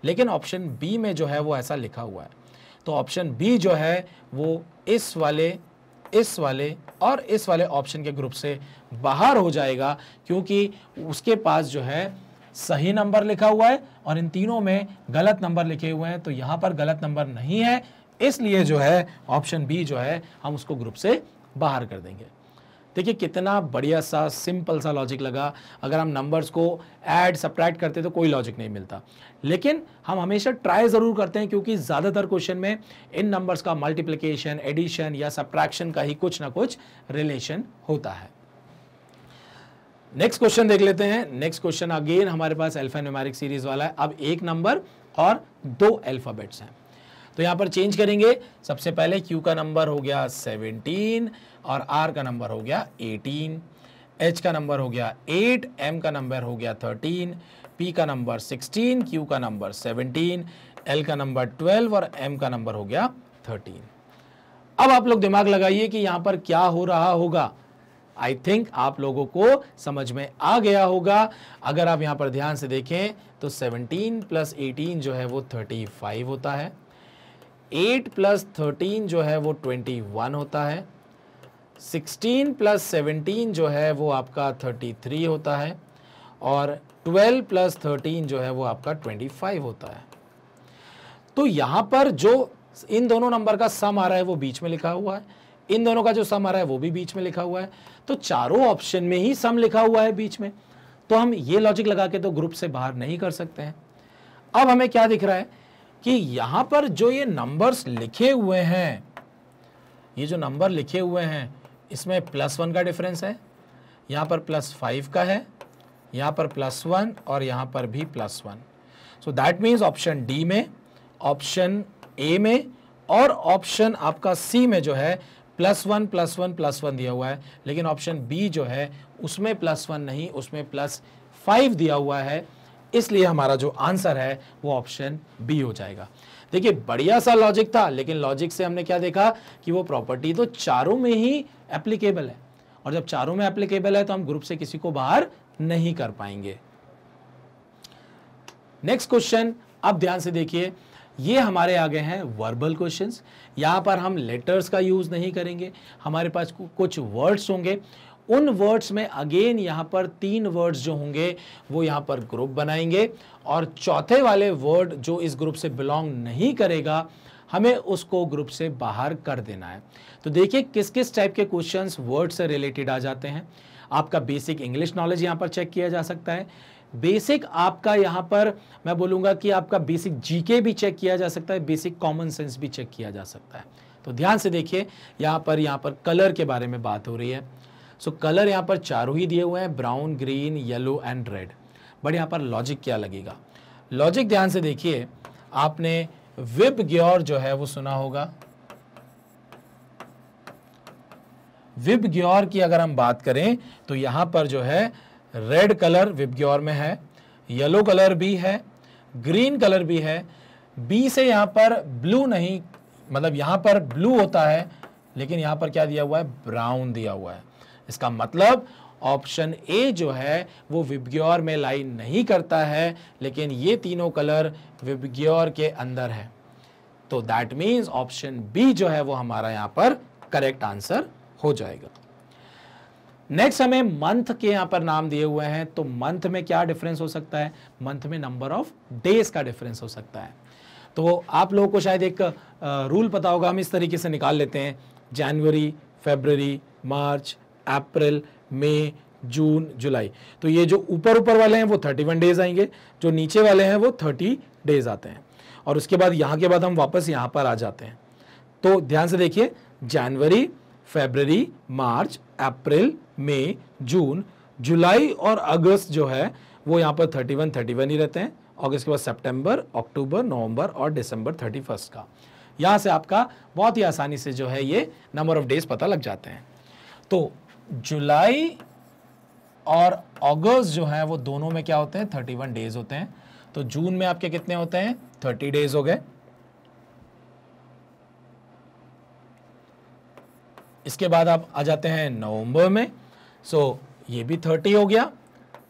लेकिन ऑप्शन बी में जो है वो ऐसा लिखा हुआ है। तो ऑप्शन बी जो है वो इस वाले और इस वाले ऑप्शन के ग्रुप से बाहर हो जाएगा, क्योंकि उसके पास जो है सही नंबर लिखा हुआ है और इन तीनों में गलत नंबर लिखे हुए हैं। तो यहाँ पर गलत नंबर नहीं है, इसलिए जो है ऑप्शन बी जो है हम उसको ग्रुप से बाहर कर देंगे। देखिए कितना बढ़िया सा सिंपल सा लॉजिक लगा। अगर हम नंबर्स को ऐड सब्ट्रैक्ट करते तो कोई लॉजिक नहीं मिलता, लेकिन हम हमेशा ट्राई ज़रूर करते हैं, क्योंकि ज़्यादातर क्वेश्चन में इन नंबर्स का मल्टीप्लिकेशन, एडिशन या सब्ट्रैक्शन का ही कुछ ना कुछ रिलेशन होता है। नेक्स्ट क्वेश्चन देख लेते हैं। नेक्स्ट क्वेश्चन अगेन हमारे पास अल्फान्यूमेरिक सीरीज वाला है। अब एक नंबर और दो अल्फाबेट्स हैं, तो यहां पर चेंज करेंगे। सबसे पहले Q का नंबर हो गया 17 और R का नंबर हो गया 18, H का नंबर हो गया 8, M का नंबर हो गया 13, P का नंबर 16, Q का नंबर 17, L का नंबर 12 और M का नंबर हो गया 13। अब आप लोग दिमाग लगाइए कि यहां पर क्या हो रहा होगा। आई थिंक आप लोगों को समझ में आ गया होगा। अगर आप यहां पर ध्यान से देखें तो 17 प्लस 18 जो है वो 35 होता है, 8 प्लस 13 जो है वो 21 होता है, 16 प्लस 17 जो है वो आपका 33 होता है और 12 प्लस 13 जो है वो आपका 25 होता है। तो यहां पर जो इन दोनों नंबर का सम आ रहा है वो बीच में लिखा हुआ है, इन दोनों का जो सम आ रहा है वो भी बीच में लिखा हुआ है। तो चारों ऑप्शन में ही सम लिखा हुआ है बीच में, तो हम ये लॉजिक लगा के तो ग्रुप से बाहर नहीं कर सकते हैं। अब हमें क्या दिख रहा है कि यहां पर जो ये नंबर्स लिखे हुए हैं, ये जो नंबर लिखे हुए हैं इसमें +1 का डिफरेंस है, यहां पर +5 का है, यहां पर +1 और यहां पर भी +1। So that means option D में, ऑप्शन ए में और ऑप्शन आपका सी में जो है +1 +1 +1 दिया हुआ है, लेकिन ऑप्शन बी जो है उसमें +1 नहीं, उसमें +5 दिया हुआ है। इसलिए हमारा जो आंसर है वो ऑप्शन बी हो जाएगा। देखिए बढ़िया सा लॉजिक था, लेकिन लॉजिक से हमने क्या देखा कि वो प्रॉपर्टी तो चारों में ही एप्लीकेबल है, और जब चारों में एप्लीकेबल है तो हम ग्रुप से किसी को बाहर नहीं कर पाएंगे। नेक्स्ट क्वेश्चन, अब ध्यान से देखिए, ये हमारे आगे हैं वर्बल क्वेश्चंस। यहाँ पर हम लेटर्स का यूज़ नहीं करेंगे, हमारे पास कुछ वर्ड्स होंगे। उन वर्ड्स में अगेन यहाँ पर 3 वर्ड्स जो होंगे वो यहाँ पर ग्रुप बनाएंगे, और चौथे वाले वर्ड जो इस ग्रुप से बिलोंग नहीं करेगा हमें उसको ग्रुप से बाहर कर देना है। तो देखिए किस किस टाइप के क्वेश्चंस वर्ड से रिलेटेड आ जाते हैं। आपका बेसिक इंग्लिश नॉलेज यहाँ पर चेक किया जा सकता है, बेसिक आपका यहाँ पर मैं बोलूँगा कि आपका बेसिक जीके भी चेक किया जा सकता है, बेसिक कॉमन सेंस भी चेक किया जा सकता है। तो ध्यान से देखिए, यहाँ पर कलर के बारे में बात हो रही है। सो कलर यहाँ पर चारों ही दिए हुए हैं, brown, green, yellow and red. But यहाँ पर लॉजिक क्या लगेगा, लॉजिक ध्यान से देखिए। आपने विबग्योर जो है वो सुना होगा। विबग्योर की अगर हम बात करें तो यहाँ पर जो है रेड कलर विबग्योर में है, येलो कलर भी है, ग्रीन कलर भी है। बी से यहाँ पर ब्लू नहीं, मतलब यहाँ पर ब्लू होता है, लेकिन यहाँ पर क्या दिया हुआ है, ब्राउन दिया हुआ है। इसका मतलब ऑप्शन ए जो है वो विबग्योर में लाई नहीं करता है, लेकिन ये तीनों कलर विबग्योर के अंदर है। तो दैट मीन्स ऑप्शन बी जो है वो हमारा यहाँ पर करेक्ट आंसर हो जाएगा। नेक्स्ट हमें मंथ के यहां पर नाम दिए हुए हैं, तो मंथ में क्या डिफरेंस हो सकता है, मंथ में नंबर ऑफ डेज का डिफरेंस हो सकता है। तो आप लोगों को शायद एक रूल पता होगा, हम इस तरीके से निकाल लेते हैं, जनवरी, फरवरी, मार्च, अप्रैल, मई, जून, जुलाई। तो ये जो ऊपर ऊपर वाले हैं वो 31 डेज आएंगे, जो नीचे वाले हैं वो 30 डेज आते हैं, और उसके बाद यहाँ के बाद हम वापस यहाँ पर आ जाते हैं। तो ध्यान से देखिए, जनवरी, फरवरी, मार्च, अप्रैल, मई, जून, जुलाई और अगस्त जो है वो यहाँ पर 31 ही रहते हैं। अगस्त के बाद सितंबर, अक्टूबर, नवंबर और दिसंबर 31 का। यहाँ से आपका बहुत ही आसानी से जो है ये नंबर ऑफ डेज पता लग जाते हैं। तो जुलाई और अगस्त जो है वो दोनों में क्या होते हैं, 31 डेज होते हैं। तो जून में आपके कितने होते हैं, 30 डेज हो गए। इसके बाद आप आ जाते हैं नवंबर में, सो ये भी 30 हो गया।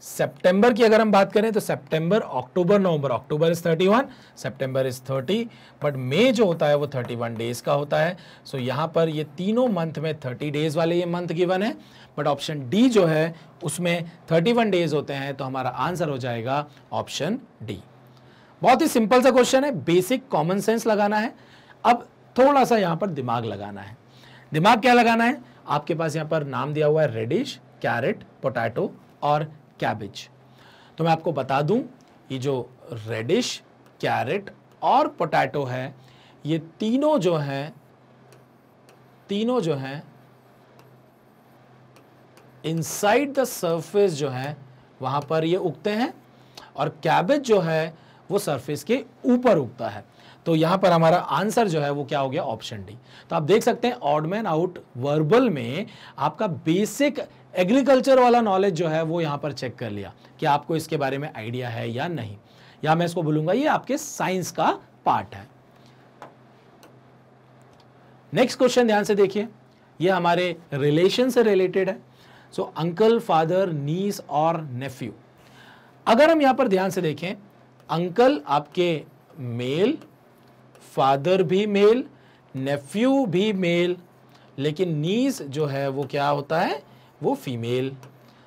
सितंबर की अगर हम बात करें तो सितंबर, अक्टूबर, नवंबर, October is 31, September is 30, but मई जो होता है वो 31 डेज का होता है। सो यहाँ पर ये तीनों मंथ में 30 डेज वाले ये मंथ गिवन है, बट ऑप्शन डी जो है उसमें 31 डेज होते हैं, तो हमारा आंसर हो जाएगा ऑप्शन डी। बहुत ही सिंपल सा क्वेश्चन है, बेसिक कॉमन सेंस लगाना है। अब थोड़ा सा यहाँ पर दिमाग लगाना है। दिमाग क्या लगाना है, आपके पास यहाँ पर नाम दिया हुआ है रेडिश, कैरेट, पोटैटो और कैबेज। तो मैं आपको बता दूं, ये जो रेडिश, कैरेट और पोटैटो है, ये तीनों जो हैं इनसाइड द सरफेस जो है वहां पर ये उगते हैं, और कैबेज जो है वो सरफेस के ऊपर उगता है। तो यहां पर हमारा आंसर जो है वो क्या हो गया, ऑप्शन डी। तो आप देख सकते हैं ऑड मैन आउट वर्बल में आपका बेसिक एग्रीकल्चर वाला नॉलेज जो है वो यहां पर चेक कर लिया कि आपको इसके बारे में आइडिया है या नहीं, या मैं इसको बोलूंगा ये आपके साइंस का पार्ट है। नेक्स्ट क्वेश्चन ध्यान से देखिए, ये हमारे रिलेशन से रिलेटेड है। सो अंकल, फादर, नीस और नेफ्यू। अगर हम यहां पर ध्यान से देखें, अंकल आपके मेल, फादर भी मेल, नेफ्यू भी मेल, लेकिन नीस जो है वो क्या होता है, वो फीमेल।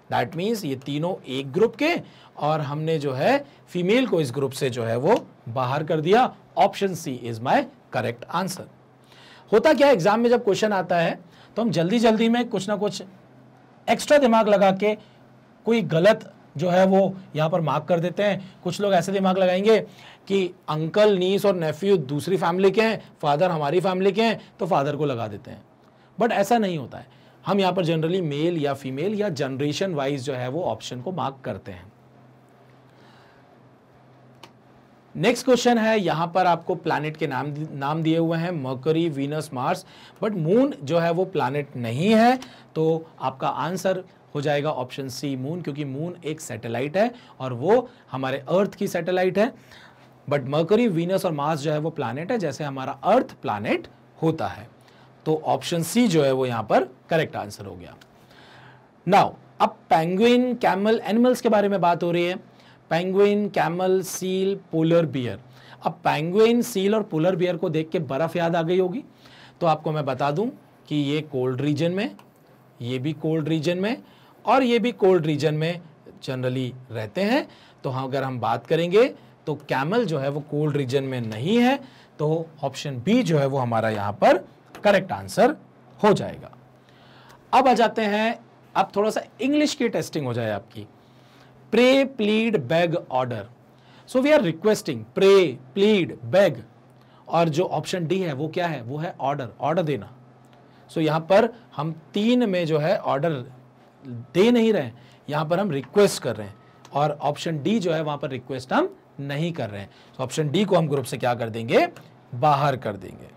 दैट मीन्स ये तीनों एक ग्रुप के, और हमने जो है फीमेल को इस ग्रुप से जो है वो बाहर कर दिया। Option C is my correct answer. होता क्या, एग्जाम में जब क्वेश्चन आता है तो हम जल्दी जल्दी में कुछ ना कुछ एक्स्ट्रा दिमाग लगा के कोई गलत जो है वो यहां पर मार्क कर देते हैं। कुछ लोग ऐसे दिमाग लगाएंगे कि अंकल, नीस और नेफ्यू दूसरी फैमिली के हैं, फादर हमारी फैमिली के हैं, तो फादर को लगा देते हैं, बट ऐसा नहीं होता है। हम यहां पर जनरली मेल या फीमेल या जनरेशन वाइज जो है वो ऑप्शन को मार्क करते हैं। नेक्स्ट क्वेश्चन है, यहां पर आपको प्लैनेट के नाम दिए हुए हैं, mercury, Venus, Mars, but moon जो है वो प्लैनेट नहीं है, तो आपका आंसर हो जाएगा ऑप्शन सी, मून, क्योंकि मून एक सैटेलाइट है और वो हमारे अर्थ की सैटेलाइट है। बट मर्करी, वीनस और मार्स जो है वो प्लैनेट है, जैसे हमारा अर्थ प्लैनेट होता है। तो ऑप्शन सी जो है वो यहां पर करेक्ट आंसर हो गया। नाउ अब पेंगुइन, कैमल, एनिमल्स के बारे में बात हो रही है। Penguin, camel, seal, polar bear. अब पेंगुइन, सील और पोलर बियर को देख के बर्फ याद आ गई होगी, तो आपको मैं बता दूं कि ये कोल्ड रीजन में, ये भी कोल्ड रीजन में और ये भी कोल्ड रीजन में जनरली रहते हैं। तो हाँ, अगर हम बात करेंगे तो कैमल जो है वो कोल्ड रीजन में नहीं है, तो ऑप्शन बी जो है वो हमारा यहां पर करेक्ट आंसर हो जाएगा। अब आ जाते हैं, अब थोड़ा सा इंग्लिश की टेस्टिंग हो जाए आपकी। Pray, plead, beg, order. So we are requesting, pray, plead, beg, और जो ऑप्शन डी है वो क्या है, वो है ऑर्डर, ऑर्डर देना। सो यहां पर हम 3 में जो है ऑर्डर दे नहीं रहे हैं, यहां पर हम रिक्वेस्ट कर रहे हैं, और ऑप्शन डी जो है वहां पर रिक्वेस्ट हम नहीं कर रहे हैं। तो ऑप्शन डी को हम ग्रुप से क्या कर देंगे, बाहर कर देंगे।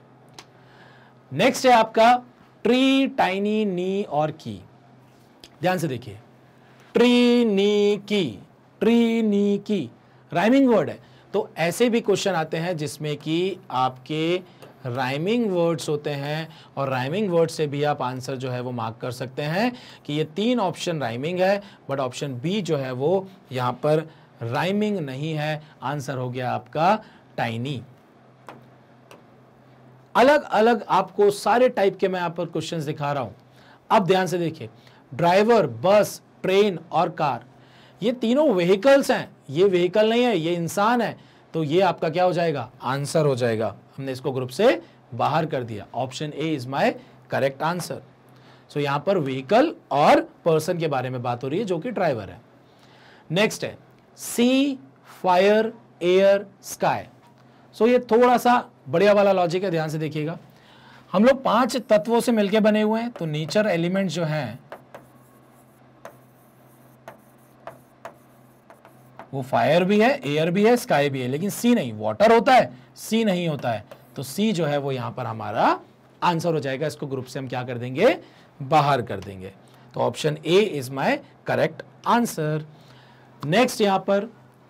नेक्स्ट है आपका ट्री, टाइनी, नी और की। ध्यान से देखिए, ट्री, नी, की, ट्री, नी, की, राइमिंग वर्ड है। तो ऐसे भी क्वेश्चन आते हैं जिसमें कि आपके राइमिंग वर्ड्स होते हैं, और राइमिंग वर्ड से भी आप आंसर जो है वो मार्क कर सकते हैं कि ये 3 ऑप्शन राइमिंग है, बट ऑप्शन बी जो है वो यहां पर राइमिंग नहीं है। आंसर हो गया आपका टाइनी। अलग अलग आपको सारे टाइप के मैं यहां पर क्वेश्चंस दिखा रहा हूं। अब ध्यान से देखिए, ड्राइवर, बस, ट्रेन और कार, ये तीनों व्हीकल्स हैं। ये व्हीकल नहीं है, ये इंसान है, तो ये आपका क्या हो जाएगा, आंसर हो जाएगा। हमने इसको ग्रुप से बाहर कर दिया। Option A is my correct answer. So यहां पर व्हीकल और पर्सन के बारे में बात हो रही है जो कि ड्राइवर है। नेक्स्ट है सी, फायर, एयर, स्काई। सो ये थोड़ा सा बढ़िया वाला लॉजिक है, ध्यान से देखिएगा। हम लोग 5 तत्वों से मिलकर बने हुए हैं, तो नेचर एलिमेंट जो हैं वो फायर भी है, एयर भी है, स्काई भी है, लेकिन सी नहीं। वाटर होता है, सी नहीं होता है, तो सी जो है वो यहां पर हमारा आंसर हो जाएगा। इसको ग्रुप से हम क्या कर देंगे, बाहर कर देंगे। तो option A is my correct answer. Next यहां पर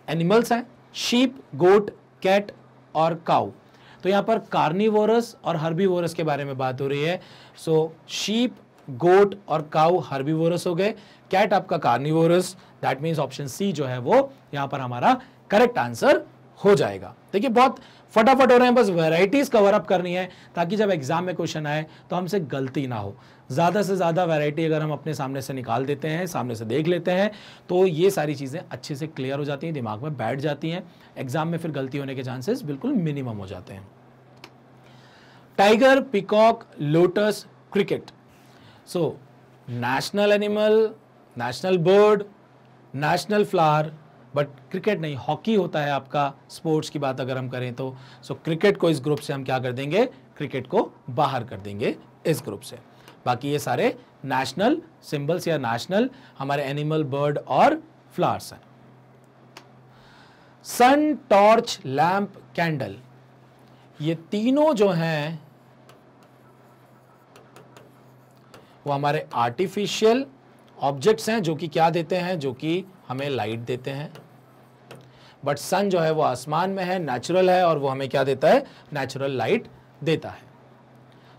एनिमल्स हैं, शीप, गोट, कैट और काऊ। तो यहाँ पर कार्निवोरस और हर्बीवोरस के बारे में बात हो रही है। सो शीप, गोट और काउ हर्बीवोरस हो गए, कैट आपका carnivorous, that means option C जो है वो यहाँ पर हमारा करेक्ट आंसर हो जाएगा। देखिए बहुत फटाफट हो रहे हैं, बस वैरायटीज कवर अप करनी है ताकि जब एग्जाम में क्वेश्चन आए तो हमसे गलती ना हो। ज़्यादा से ज़्यादा वैरायटी अगर हम अपने सामने से निकाल देते हैं, सामने से देख लेते हैं, तो ये सारी चीज़ें अच्छे से क्लियर हो जाती हैं, दिमाग में बैठ जाती हैं, एग्जाम में फिर गलती होने के चांसेस बिल्कुल मिनिमम हो जाते हैं। Tiger, peacock, lotus, cricket. So national animal, national bird, national flower, but cricket नहीं, हॉकी होता है आपका स्पोर्ट्स की बात अगर हम करें तो। सो क्रिकेट को इस ग्रुप से हम क्या कर देंगे, क्रिकेट को बाहर कर देंगे इस ग्रुप से। बाकी ये सारे नेशनल सिंबल्स या नेशनल हमारे एनिमल, बर्ड और फ्लावर्स हैं। सन, टॉर्च, लैंप, कैंडल, ये तीनों जो हैं वो हमारे आर्टिफिशियल ऑब्जेक्ट्स हैं जो कि क्या देते हैं, जो कि हमें लाइट देते हैं। बट सन जो है वो आसमान में है, नेचुरल है, और वो हमें क्या देता है, नेचुरल लाइट देता है।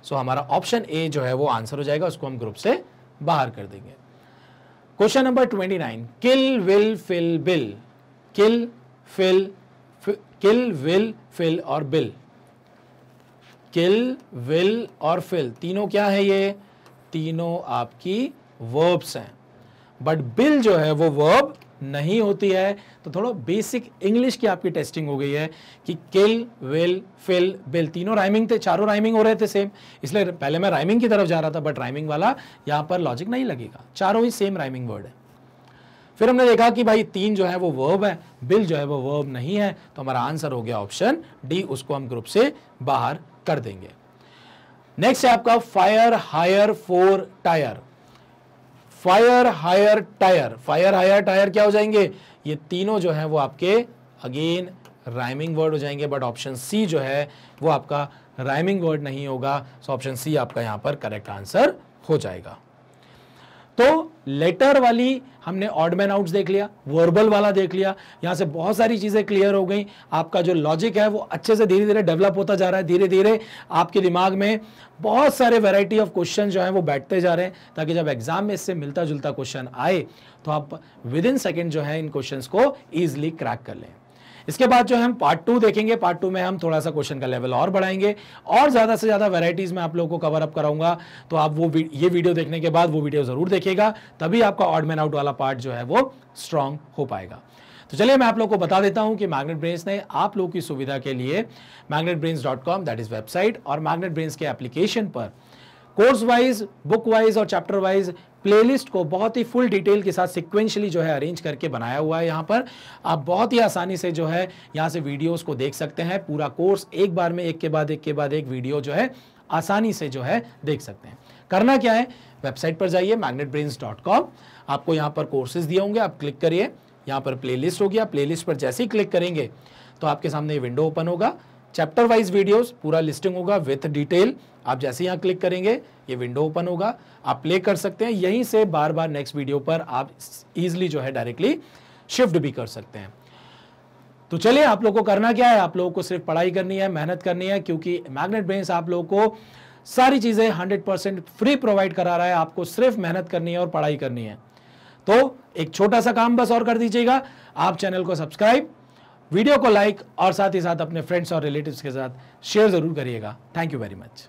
सो हमारा ऑप्शन ए जो है वो आंसर हो जाएगा, उसको हम ग्रुप से बाहर कर देंगे। Question number 29, kill, will, fill, bill. Kill, will, fill और बिल। किल, विल और फिल तीनों क्या है, ये तीनों आपकी वर्ब्स हैं, बट बिल जो है वो वर्ब नहीं होती है। तो थोड़ा बेसिक इंग्लिश की आपकी टेस्टिंग हो गई है कि किल, विल, फिल, बिल तीनों राइमिंग थे, चारों राइमिंग हो रहे थे सेम, इसलिए पहले मैं राइमिंग की तरफ जा रहा था, बट राइमिंग वाला यहाँ पर लॉजिक नहीं लगेगा, चारों ही सेम राइमिंग वर्ड है। फिर हमने देखा कि भाई तीन जो है वो वर्ब है, बिल जो है वो वर्ब नहीं है, तो हमारा आंसर हो गया ऑप्शन डी, उसको हम ग्रुप से बाहर कर देंगे। नेक्स्ट है आपका fire, hire, four, tire. Fire, hire, tire, fire, hire, tire क्या हो जाएंगे, ये तीनों जो है वो आपके अगेन राइमिंग वर्ड हो जाएंगे, बट ऑप्शन सी जो है वो आपका राइमिंग वर्ड नहीं होगा। सो ऑप्शन सी आपका यहां पर करेक्ट आंसर हो जाएगा। तो लेटर वाली हमने ऑड मैन आउट्स देख लिया, वर्बल वाला देख लिया, यहां से बहुत सारी चीजें क्लियर हो गई। आपका जो लॉजिक है वो अच्छे से धीरे धीरे डेवलप होता जा रहा है, धीरे धीरे आपके दिमाग में बहुत सारे वैरायटी ऑफ क्वेश्चन जो है वो बैठते जा रहे हैं, ताकि जब एग्जाम में इससे मिलता जुलता क्वेश्चन आए तो आप विद इन सेकेंड जो है इन क्वेश्चंस को ईजिली क्रैक कर लें। इसके बाद जो है हम पार्ट 2 देखेंगे, पार्ट 2 में हम थोड़ा सा क्वेश्चन का लेवल और बढ़ाएंगे और ज्यादा से ज्यादा वैरायटीज में आप लोगों को कवर अप कराऊंगा। तो आप वो ये वीडियो देखने के बाद वो वीडियो जरूर देखिएगा, तभी आपका ऑड मैन आउट वाला पार्ट जो है वो स्ट्रांग हो पाएगा। तो चलिए मैं आप लोगों को बता देता हूं कि मैग्नेट ब्रेन्स ने आप लोगों की सुविधा के लिए magnetbrains.com दैट इज वेबसाइट और मैग्नेट ब्रेन्स के एप्लीकेशन पर कोर्स वाइज, बुक वाइज और चैप्टर वाइज प्लेलिस्ट को बहुत ही फुल डिटेल के साथ सिक्वेंशली जो है अरेंज करके बनाया हुआ है। यहाँ पर आप बहुत ही आसानी से जो है यहाँ से वीडियोस को देख सकते हैं, पूरा कोर्स एक बार में एक के बाद एक वीडियो जो है आसानी से जो है देख सकते हैं। करना क्या है, वेबसाइट पर जाइए magnetbrains.com, आपको यहाँ पर कोर्सेज दिए होंगे, आप क्लिक करिए, यहाँ पर प्लेलिस्ट हो गया, प्लेलिस्ट पर जैसे ही क्लिक करेंगे तो आपके सामने ये विंडो ओपन होगा, चैप्टर वाइज वीडियोस पूरा लिस्टिंग होगा विथ डिटेल। आप जैसे यहाँ क्लिक करेंगे ये विंडो ओपन होगा, आप प्ले कर सकते हैं, यहीं से बार बार नेक्स्ट वीडियो पर आप इजीली जो है डायरेक्टली शिफ्ट भी कर सकते हैं। तो चलिए आप लोगों को करना क्या है, आप लोगों को सिर्फ पढ़ाई करनी है, मेहनत करनी है, क्योंकि मैग्नेट ब्रेन्स आप लोगों को सारी चीजें 100% फ्री प्रोवाइड करा रहा है, आपको सिर्फ मेहनत करनी है और पढ़ाई करनी है। तो एक छोटा सा काम बस और कर दीजिएगा, आप चैनल को सब्सक्राइब, वीडियो को लाइक और साथ ही साथ अपने फ्रेंड्स और रिलेटिव्स के साथ शेयर जरूर करिएगा। Thank you very much.